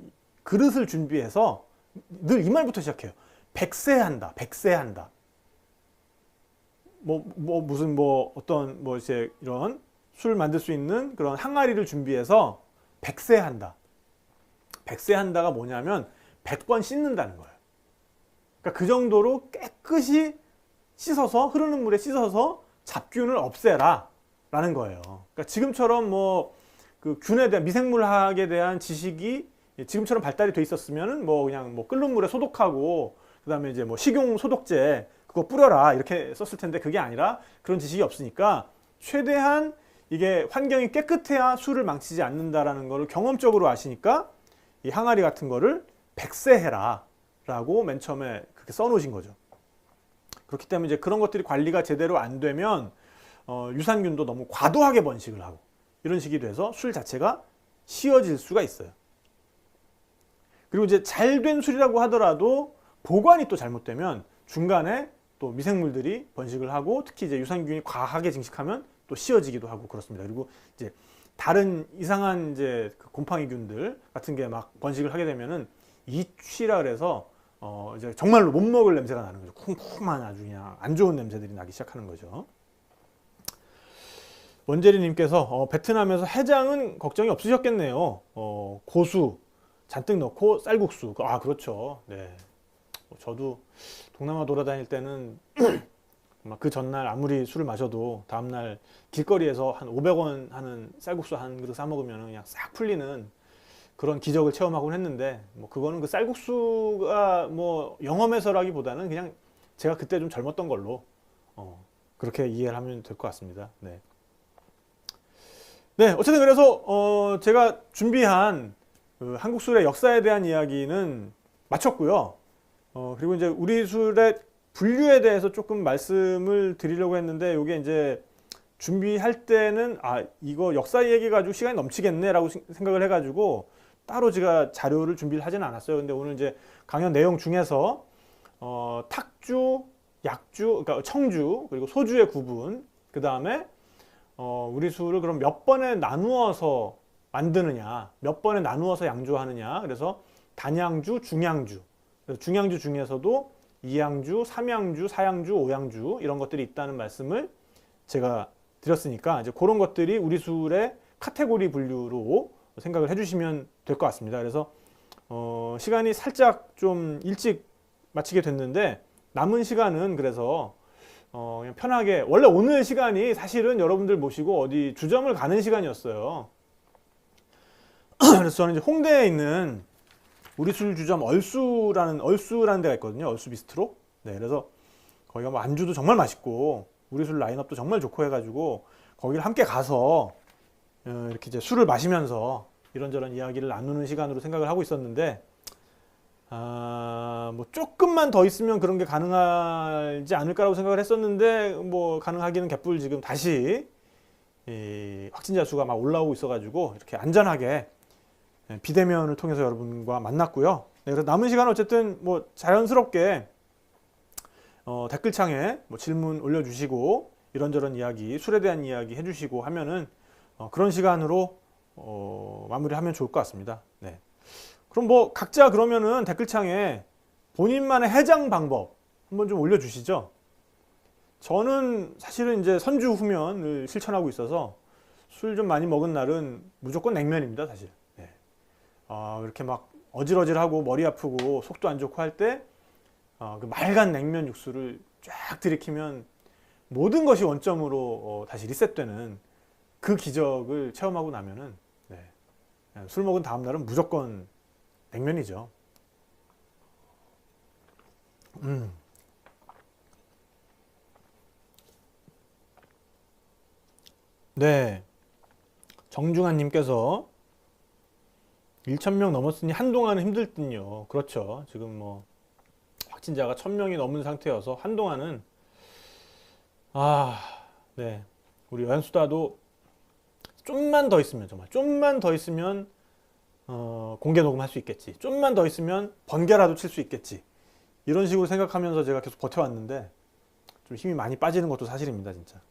그릇을 준비해서 늘 이 말부터 시작해요. 백세한다, 백세한다. 무슨 어떤 이제 이런 술 만들 수 있는 그런 항아리를 준비해서 백세한다. 백세한다가 뭐냐면 100번 씻는다는 거예요. 그러니까 그 정도로 깨끗이 씻어서, 흐르는 물에 씻어서 잡균을 없애라 라는 거예요. 그러니까 지금처럼 뭐 그 균에 대한, 미생물학에 대한 지식이 지금처럼 발달이 돼 있었으면은 뭐 그냥 뭐 끓는 물에 소독하고 그다음에 이제 뭐 식용 소독제 그거 뿌려라 이렇게 썼을 텐데, 그게 아니라 그런 지식이 없으니까 최대한 이게 환경이 깨끗해야 술을 망치지 않는다라는 거를 경험적으로 아시니까 이 항아리 같은 거를 백세해라 라고 맨 처음에 그렇게 써놓으신 거죠. 그렇기 때문에 이제 그런 것들이 관리가 제대로 안 되면 유산균도 너무 과도하게 번식을 하고 이런 식이 돼서 술 자체가 쉬어질 수가 있어요. 그리고 이제 잘 된 술이라고 하더라도 보관이 또 잘못되면 중간에 또 미생물들이 번식을 하고, 특히 이제 유산균이 과하게 증식하면 또 쉬어지기도 하고 그렇습니다. 그리고 이제 다른 이상한 이제 그 곰팡이균들 같은 게 막 번식을 하게 되면은 이취라 그래서 이제 정말로 못 먹을 냄새가 나는 거죠. 쿰쿰한 아주 그냥 안 좋은 냄새들이 나기 시작하는 거죠. 원재리님께서 베트남에서 해장은 걱정이 없으셨겠네요. 고수 잔뜩 넣고 쌀국수. 아, 그렇죠. 네. 저도 동남아 돌아다닐 때는 그 전날 아무리 술을 마셔도 다음날 길거리에서 한 500원 하는 쌀국수 한 그릇 사 먹으면 그냥 싹 풀리는 그런 기적을 체험하곤 했는데, 뭐 그거는 그 쌀국수가 뭐 영험해서라기보다는 그냥 제가 그때 좀 젊었던 걸로 그렇게 이해를 하면 될 것 같습니다. 네. 네, 어쨌든 그래서 제가 준비한 그 한국 술의 역사에 대한 이야기는 마쳤고요. 그리고 이제 우리 술의 분류에 대해서 조금 말씀을 드리려고 했는데, 이게 이제 준비할 때는 이거 역사 얘기 가지고 시간이 넘치겠네라고 생각을 해가지고 따로 제가 자료를 준비를 하지는 않았어요. 근데 오늘 이제 강연 내용 중에서 탁주, 약주, 그러니까 청주, 그리고 소주의 구분, 그 다음에 우리 술을 그럼 몇 번에 나누어서 만드느냐, 몇 번에 나누어서 양조하느냐. 그래서 단양주, 중양주. 그래서 중양주 중에서도 2양주, 3양주, 4양주, 5양주 이런 것들이 있다는 말씀을 제가 드렸으니까, 이제 그런 것들이 우리 술의 카테고리 분류로 생각을 해주시면 될 것 같습니다. 그래서 시간이 살짝 좀 일찍 마치게 됐는데, 남은 시간은 그래서 그냥 편하게, 원래 오늘 시간이 사실은 여러분들 모시고 어디 주점을 가는 시간이었어요. 그래서 저는 이제 홍대에 있는 우리 술 주점 얼수라는 데가 있거든요. 얼수 비스트로. 네, 그래서 거기가 뭐 안주도 정말 맛있고 우리 술 라인업도 정말 좋고 해가지고 거기를 함께 가서 이렇게 이제 술을 마시면서 이런저런 이야기를 나누는 시간으로 생각을 하고 있었는데, 뭐 조금만 더 있으면 그런 게 가능하지 않을까라고 생각을 했었는데, 뭐 가능하기는 개뿔 지금 다시 이 확진자 수가 막 올라오고 있어가지고 이렇게 안전하게 비대면을 통해서 여러분과 만났고요. 네, 그래서 남은 시간은 어쨌든 뭐 자연스럽게 댓글창에 뭐 질문 올려주시고 이런저런 이야기, 술에 대한 이야기 해주시고 하면은 그런 시간으로 마무리하면 좋을 것 같습니다. 네. 그럼 뭐 각자 그러면은 댓글창에 본인만의 해장 방법 한번 좀 올려주시죠. 저는 사실은 이제 선주 후면을 실천하고 있어서 술 좀 많이 먹은 날은 무조건 냉면입니다, 사실. 네. 이렇게 막 어질어질하고 머리 아프고 속도 안 좋고 할 때 그 맑은 냉면 육수를 쫙 들이키면 모든 것이 원점으로 다시 리셋되는 그 기적을 체험하고 나면은 술 먹은 다음 날은 무조건 냉면이죠. 네, 정중환님께서 1,000명 넘었으니 한동안은 힘들 듯요. 그렇죠. 지금 뭐 확진자가 1,000명이 넘은 상태여서 한동안은 네, 우리 여행수다도 좀만 더 있으면, 정말 좀만 더 있으면 공개 녹음할 수 있겠지, 좀만 더 있으면 번개라도 칠 수 있겠지, 이런 식으로 생각하면서 제가 계속 버텨왔는데 좀 힘이 많이 빠지는 것도 사실입니다, 진짜.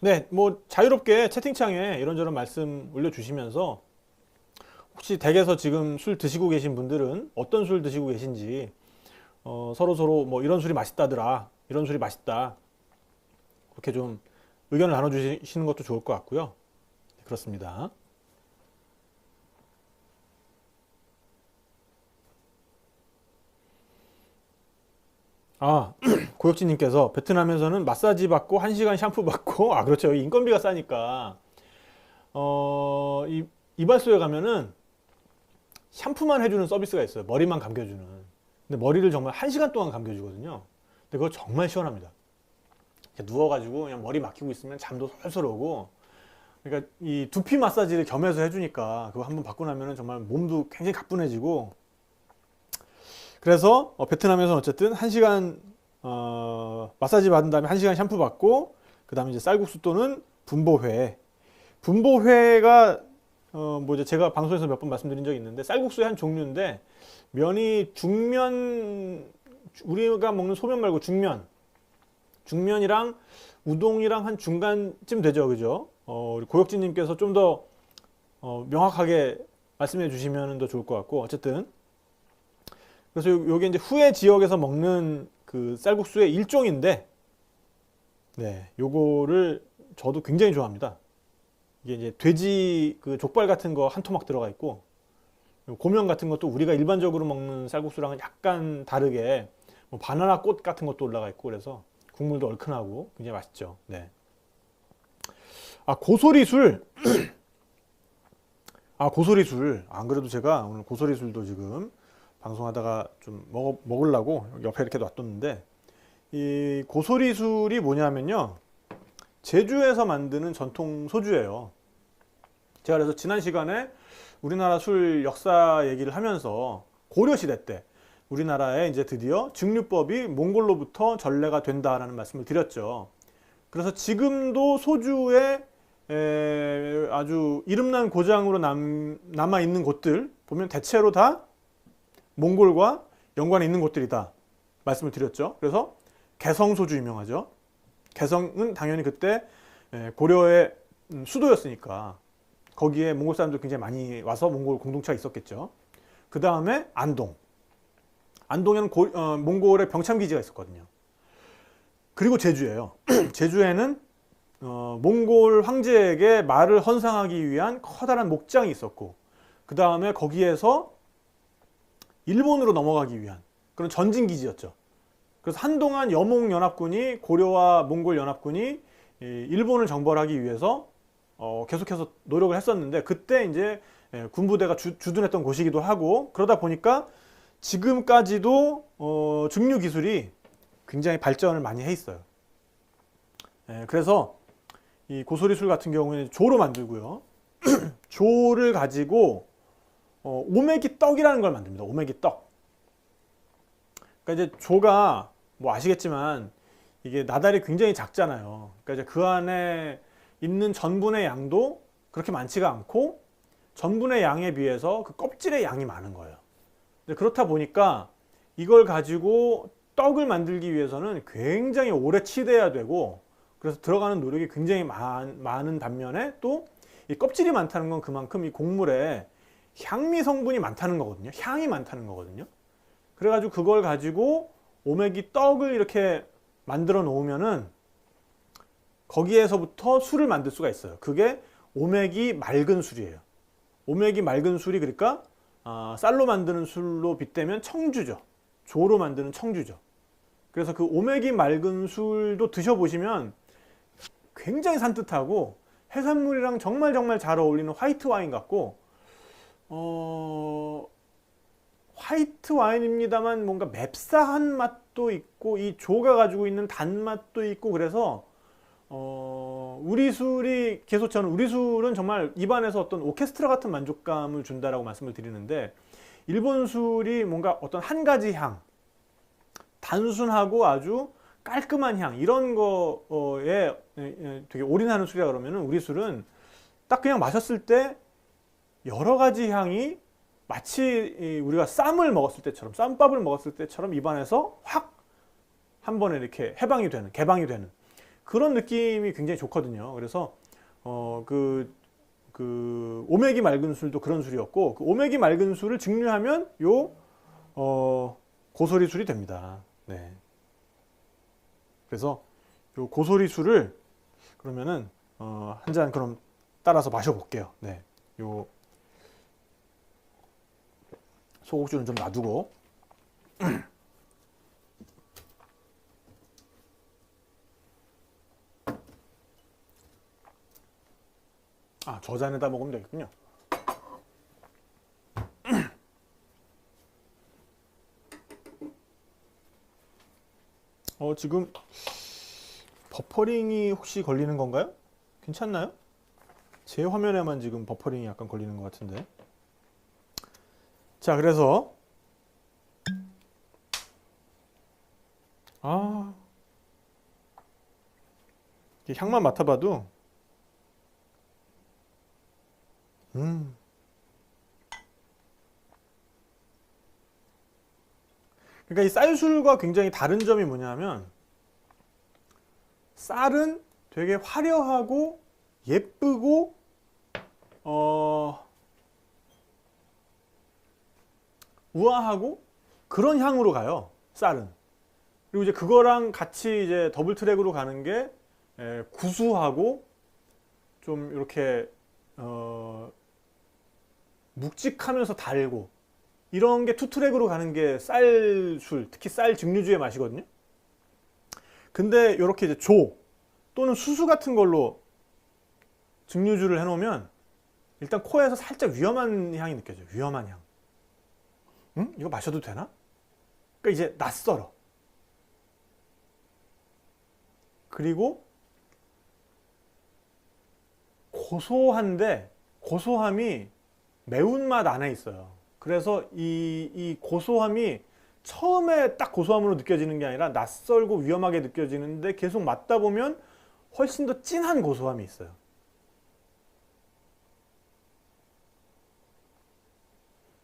네, 뭐 자유롭게 채팅창에 이런저런 말씀 올려주시면서 혹시 댁에서 지금 술 드시고 계신 분들은 어떤 술 드시고 계신지, 서로 뭐 이런 술이 맛있다더라, 이런 술이 맛있다, 그렇게 좀 의견을 나눠주시는 것도 좋을 것 같고요. 그렇습니다. 고혁진님께서 베트남에서는 마사지 받고 1시간 샴푸 받고, 그렇죠. 인건비가 싸니까. 이발소에 가면은 샴푸만 해주는 서비스가 있어요. 머리만 감겨주는. 근데 머리를 정말 1시간 동안 감겨주거든요. 근데 그거 정말 시원합니다. 누워가지고 그냥 머리 막히고 있으면 잠도 솔솔 오고. 그러니까 이 두피 마사지를 겸해서 해주니까 그거 한번 받고 나면은 정말 몸도 굉장히 가뿐해지고. 그래서 베트남에서는 어쨌든 1시간 마사지 받은 다음에 1시간 샴푸 받고, 그 다음에 이제 쌀국수 또는 분보회. 분보회가 뭐 이제 제가 방송에서 몇 번 말씀드린 적이 있는데, 쌀국수의 한 종류인데, 면이 중면, 우리가 먹는 소면 말고 중면이랑 우동이랑 한 중간쯤 되죠, 그죠? 우리 고혁진님께서 좀 더 명확하게 말씀해 주시면 더 좋을 것 같고, 어쨌든 그래서 요게 이제 후해 지역에서 먹는 그 쌀국수의 일종인데, 네, 요거를 저도 굉장히 좋아합니다. 이게 이제 돼지 그 족발 같은 거 한 토막 들어가 있고, 고명 같은 것도 우리가 일반적으로 먹는 쌀국수랑은 약간 다르게 뭐 바나나 꽃 같은 것도 올라가 있고, 그래서 국물도 얼큰하고 굉장히 맛있죠. 네. 고소리술. 고소리술. 안 그래도 제가 오늘 고소리술도 지금 방송하다가 좀 먹으려고 옆에 이렇게 놔뒀는데, 이 고소리술이 뭐냐면요, 제주에서 만드는 전통 소주예요. 제가 그래서 지난 시간에 우리나라 술 역사 얘기를 하면서 고려시대 때 우리나라에 이제 드디어 증류법이 몽골로부터 전래가 된다라는 말씀을 드렸죠. 그래서 지금도 소주에 아주 이름난 고장으로 남아 있는 곳들 보면 대체로 다 몽골과 연관이 있는 곳들이다 말씀을 드렸죠. 그래서 개성 소주 유명하죠. 개성은 당연히 그때 고려의 수도였으니까 거기에 몽골 사람들 굉장히 많이 와서 몽골 공동체가 있었겠죠. 그 다음에 안동에는 몽골의 병참기지가 있었거든요. 그리고 제주예요. 제주에는 몽골 황제에게 말을 헌상하기 위한 커다란 목장이 있었고, 그 다음에 거기에서 일본으로 넘어가기 위한 그런 전진기지였죠. 그래서 한동안 여몽연합군이, 고려와 몽골 연합군이 일본을 정벌하기 위해서 계속해서 노력을 했었는데, 그때 이제 군부대가 주둔했던 곳이기도 하고, 그러다 보니까 지금까지도 증류 기술이 굉장히 발전을 많이 해 있어요. 그래서 이 고소리술 같은 경우에는 조로 만들고요. 조를 가지고 오메기 떡이라는 걸 만듭니다. 오메기 떡. 그러니까 이제 조가 뭐 아시겠지만 이게 나달이 굉장히 작잖아요. 그러니까 이제 그 안에 있는 전분의 양도 그렇게 많지가 않고, 전분의 양에 비해서 그 껍질의 양이 많은 거예요. 그렇다 보니까 이걸 가지고 떡을 만들기 위해서는 굉장히 오래 치대야 되고, 그래서 들어가는 노력이 굉장히 많은 반면에 또 이 껍질이 많다는 건 그만큼 이 곡물에 향미 성분이 많다는 거거든요. 향이 많다는 거거든요. 그래가지고 그걸 가지고 오메기 떡을 이렇게 만들어 놓으면은 거기에서부터 술을 만들 수가 있어요. 그게 오메기 맑은 술이에요. 오메기 맑은 술이 그러니까 쌀로 만드는 술로 빗대면 청주죠. 조로 만드는 청주죠. 그래서 그 오메기 맑은 술도 드셔보시면 굉장히 산뜻하고 해산물이랑 정말 잘 어울리는 화이트 와인 같고, 화이트 와인입니다만 뭔가 맵싸한 맛도 있고, 이 조가 가지고 있는 단맛도 있고, 그래서 우리 술이 계속 저는 우리 술은 정말 입안에서 어떤 오케스트라 같은 만족감을 준다라고 말씀을 드리는데, 일본 술이 뭔가 어떤 한 가지 향, 단순하고 아주 깔끔한 향, 이런 거에 되게 올인하는 술이라 그러면은, 우리 술은 딱 그냥 마셨을 때 여러 가지 향이 마치 우리가 쌈을 먹었을 때처럼, 쌈밥을 먹었을 때처럼 입안에서 확 한 번에 이렇게 개방이 되는 그런 느낌이 굉장히 좋거든요. 그래서 그 오메기 맑은 술도 그런 술이었고, 그 오메기 맑은 술을 증류하면 요 고소리 술이 됩니다. 네. 그래서 요 고소리 술을 그러면은 한 잔 그럼 따라서 마셔볼게요. 네, 요 소곡주는 좀 놔두고. 아, 저 잔에다 먹으면 되겠군요. 지금 버퍼링이 혹시 걸리는 건가요? 괜찮나요? 제 화면에만 지금 버퍼링이 약간 걸리는 것 같은데. 자, 그래서 이게 향만 맡아봐도 그러니까 이 쌀술과 굉장히 다른 점이 뭐냐면, 쌀은 되게 화려하고 예쁘고 우아하고 그런 향으로 가요. 쌀은. 그리고 이제 그거랑 같이 이제 더블 트랙으로 가는 게 구수하고 좀 이렇게 묵직하면서 달고 이런 게 투 트랙으로 가는 게 쌀술, 특히 쌀 증류주의 맛이거든요. 근데 이렇게 이제 조 또는 수수 같은 걸로 증류주를 해놓으면 일단 코에서 살짝 위험한 향이 느껴져요. 위험한 향. 응? 이거 마셔도 되나? 그러니까 이제 낯설어. 그리고 고소한데 고소함이 매운맛 안에 있어요. 그래서 이 고소함이 처음에 딱 고소함으로 느껴지는 게 아니라 낯설고 위험하게 느껴지는데 계속 맡다 보면 훨씬 더 진한 고소함이 있어요.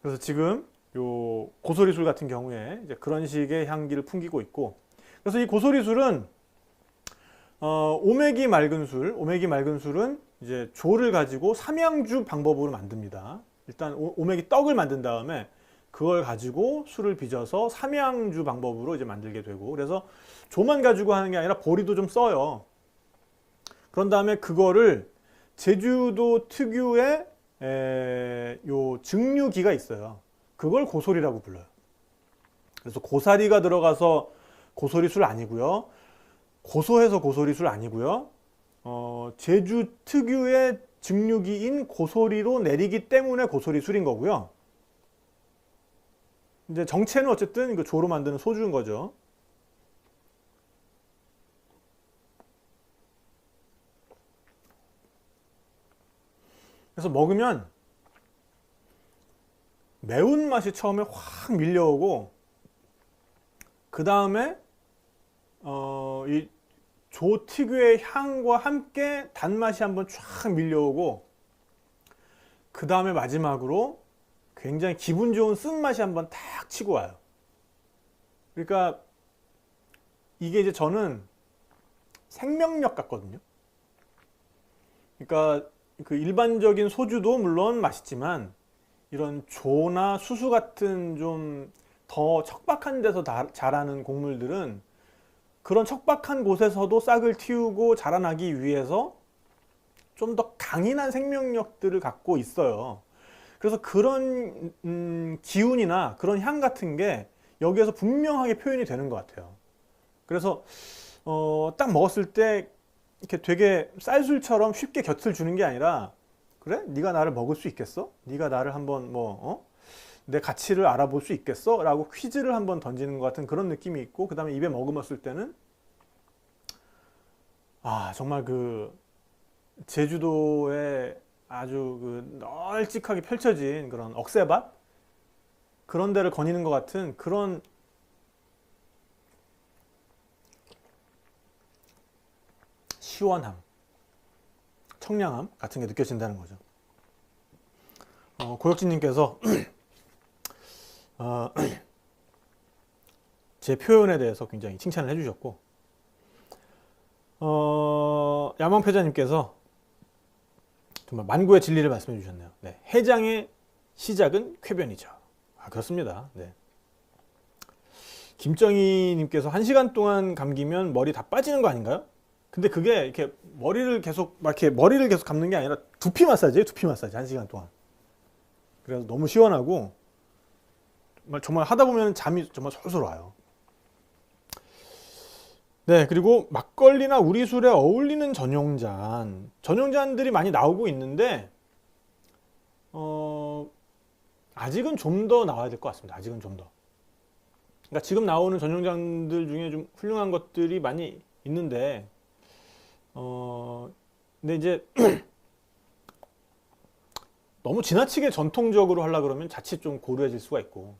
그래서 지금 요 고소리술 같은 경우에 이제 그런 식의 향기를 풍기고 있고, 그래서 이 고소리술은 오메기 맑은 술은 이제 조를 가지고 삼양주 방법으로 만듭니다. 일단 오메기 떡을 만든 다음에 그걸 가지고 술을 빚어서 삼양주 방법으로 이제 만들게 되고, 그래서 조만 가지고 하는 게 아니라 보리도 좀 써요. 그런 다음에 그거를 제주도 특유의 요 증류기가 있어요. 그걸 고소리라고 불러요. 그래서 고사리가 들어가서 고소리술 아니고요. 고소해서 고소리술 아니고요. 제주 특유의 증류기인 고소리로 내리기 때문에 고소리술인 거고요. 이제 정체는 어쨌든 그 조로 만드는 소주인 거죠. 그래서 먹으면 매운맛이 처음에 확 밀려오고, 그 다음에 이 조 특유의 향과 함께 단맛이 한번 쫙 밀려오고, 그 다음에 마지막으로 굉장히 기분 좋은 쓴맛이 한번 탁 치고 와요. 그러니까 이게 이제 저는 생명력 같거든요. 그러니까 그 일반적인 소주도 물론 맛있지만 이런 조나 수수 같은 좀 더 척박한 데서 자라는 곡물들은 그런 척박한 곳에서도 싹을 틔우고 자라나기 위해서 좀 더 강인한 생명력들을 갖고 있어요. 그래서 그런 기운이나 그런 향 같은 게 여기에서 분명하게 표현이 되는 것 같아요. 그래서 딱 먹었을 때 이렇게 되게 쌀술처럼 쉽게 곁을 주는 게 아니라, 그래? 네가 나를 먹을 수 있겠어? 네가 나를 한번 내 가치를 알아볼 수 있겠어? 라고 퀴즈를 한번 던지는 것 같은 그런 느낌이 있고, 그 다음에 입에 머금었을 때는 정말 그 제주도에 아주 그 널찍하게 펼쳐진 그런 억새밭? 그런 데를 거니는 것 같은 그런 시원함, 청량함 같은 게 느껴진다는 거죠. 고혁진님께서 제 표현에 대해서 굉장히 칭찬을 해주셨고, 야망패자님께서 정말 만고의 진리를 말씀해 주셨네요. 네, 해장의 시작은 쾌변이죠. 그렇습니다. 네. 김정희님께서 1시간 동안 감기면 머리 다 빠지는 거 아닌가요? 근데 그게 이렇게 머리를 계속 막 이렇게 머리를 계속 감는 게 아니라 두피 마사지예요. 두피 마사지 1시간 동안. 그래서 너무 시원하고 정말 하다 보면 잠이 정말 솔솔 와요. 네, 그리고 막걸리나 우리 술에 어울리는 전용잔들이 많이 나오고 있는데 아직은 좀 더 나와야 될 것 같습니다. 아직은 좀 더. 그러니까 지금 나오는 전용잔들 중에 좀 훌륭한 것들이 많이 있는데 근데 이제 너무 지나치게 전통적으로 하려 그러면 자칫 좀 고루해질 수가 있고,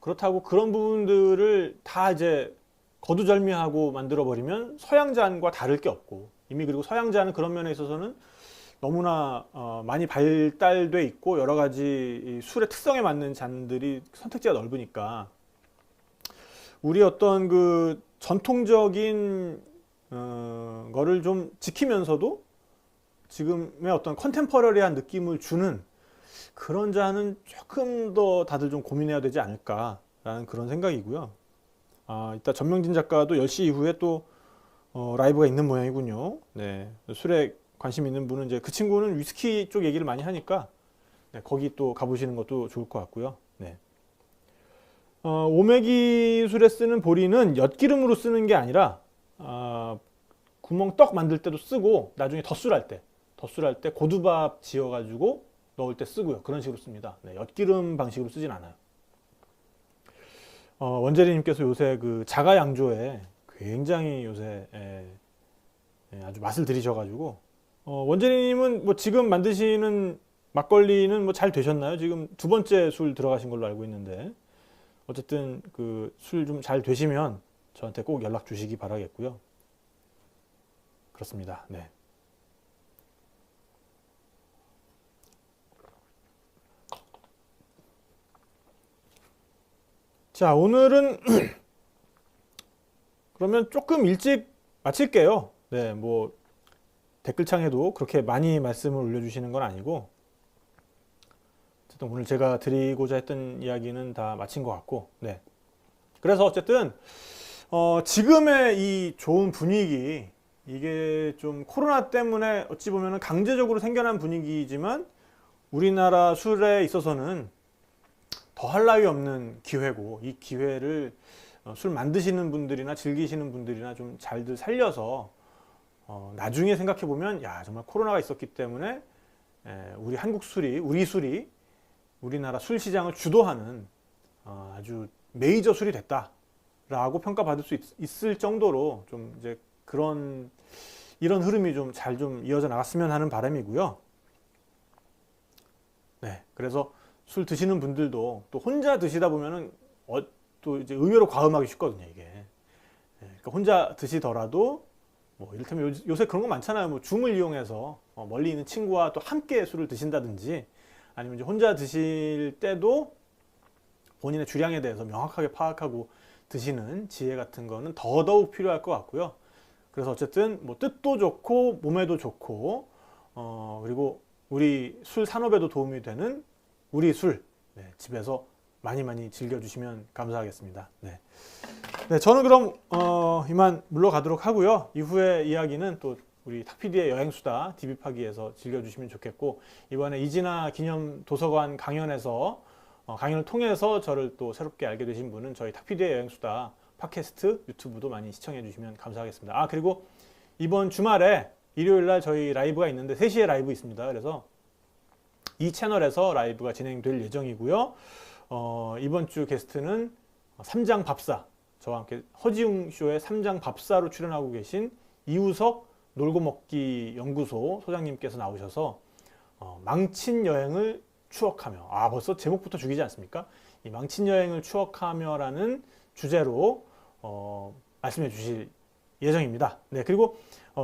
그렇다고 그런 부분들을 다 이제 거두절미하고 만들어 버리면 서양잔과 다를 게 없고, 이미 그리고 서양잔은 그런 면에 있어서는 너무나 많이 발달돼 있고 여러 가지 술의 특성에 맞는 잔들이 선택지가 넓으니까 우리 어떤 그 전통적인 거를 좀 지키면서도 지금의 어떤 컨템퍼러리한 느낌을 주는 그런 잔은 조금 더 다들 좀 고민해야 되지 않을까라는 그런 생각이고요. 이따 전명진 작가도 10시 이후에 또 라이브가 있는 모양이군요. 네, 술에 관심 있는 분은 이제 그 친구는 위스키 쪽 얘기를 많이 하니까 네, 거기 또 가보시는 것도 좋을 것 같고요. 네. 오메기 술에 쓰는 보리는 엿기름으로 쓰는 게 아니라 구멍 떡 만들 때도 쓰고 나중에 덧술할 때 고두밥 지어가지고 넣을 때 쓰고요. 그런 식으로 씁니다. 네, 엿기름 방식으로 쓰진 않아요. 원재리님께서 요새 그 자가 양조에 굉장히 요새 아주 맛을 들이셔가지고 원재리님은 뭐 지금 만드시는 막걸리는 뭐 잘 되셨나요? 지금 두 번째 술 들어가신 걸로 알고 있는데 어쨌든 그 술 좀 잘 되시면 저한테 꼭 연락 주시기 바라겠고요. 그렇습니다. 네. 자, 오늘은 그러면 조금 일찍 마칠게요. 네, 뭐 댓글창에도 그렇게 많이 말씀을 올려주시는 건 아니고 어쨌든 오늘 제가 드리고자 했던 이야기는 다 마친 것 같고, 네. 그래서 어쨌든 지금의 이 좋은 분위기, 이게 좀 코로나 때문에 어찌 보면 강제적으로 생겨난 분위기이지만 우리나라 술에 있어서는 더할 나위 없는 기회고, 이 기회를 술 만드시는 분들이나 즐기시는 분들이나 좀 잘들 살려서 나중에 생각해 보면 야, 정말 코로나가 있었기 때문에 우리 한국 술이, 우리 술이 우리나라 술 시장을 주도하는 아주 메이저 술이 됐다라고 평가받을 수 있을 정도로 좀 이제 이런 흐름이 좀 잘 좀 이어져 나갔으면 하는 바람이고요. 네, 그래서 술 드시는 분들도 또 혼자 드시다 보면은 또 이제 의외로 과음하기 쉽거든요, 이게. 그러니까 혼자 드시더라도 뭐 이를테면 요새 그런 거 많잖아요. 뭐 줌을 이용해서 멀리 있는 친구와 또 함께 술을 드신다든지, 아니면 이제 혼자 드실 때도 본인의 주량에 대해서 명확하게 파악하고 드시는 지혜 같은 거는 더더욱 필요할 것 같고요. 그래서 어쨌든 뭐 뜻도 좋고 몸에도 좋고 그리고 우리 술 산업에도 도움이 되는 우리 술, 네, 집에서 많이 즐겨주시면 감사하겠습니다. 네. 네, 저는 그럼 이만 물러가도록 하고요. 이후에 이야기는 또 우리 탁PD의 여행수다 DB파기에서 즐겨주시면 좋겠고, 이번에 이진아 기념 도서관 강연에서 강연을 통해서 저를 또 새롭게 알게 되신 분은 저희 탁PD의 여행수다 팟캐스트 유튜브도 많이 시청해 주시면 감사하겠습니다. 그리고 이번 주말에 일요일날 저희 라이브가 있는데 3시에 라이브 있습니다. 그래서 이 채널에서 라이브가 진행될 예정이고요. 이번 주 게스트는 삼장 밥사, 저와 함께 허지웅 쇼의 삼장 밥사로 출연하고 계신 이우석 놀고 먹기 연구소 소장님께서 나오셔서 망친 여행을 추억하며, 벌써 제목부터 죽이지 않습니까? 이 망친 여행을 추억하며라는 주제로 말씀해 주실 예정입니다. 네, 그리고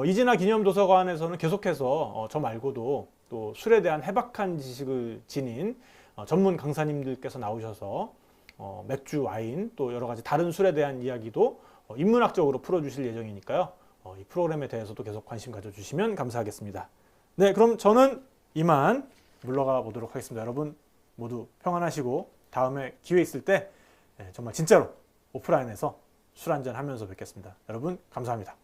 이진아 기념도서관에서는 계속해서 저 말고도 또 술에 대한 해박한 지식을 지닌 전문 강사님들께서 나오셔서 맥주, 와인, 또 여러 가지 다른 술에 대한 이야기도 인문학적으로 풀어주실 예정이니까요. 이 프로그램에 대해서도 계속 관심 가져주시면 감사하겠습니다. 네, 그럼 저는 이만 물러가 보도록 하겠습니다. 여러분 모두 평안하시고 다음에 기회 있을 때 정말 진짜로 오프라인에서 술 한잔 하면서 뵙겠습니다. 여러분 감사합니다.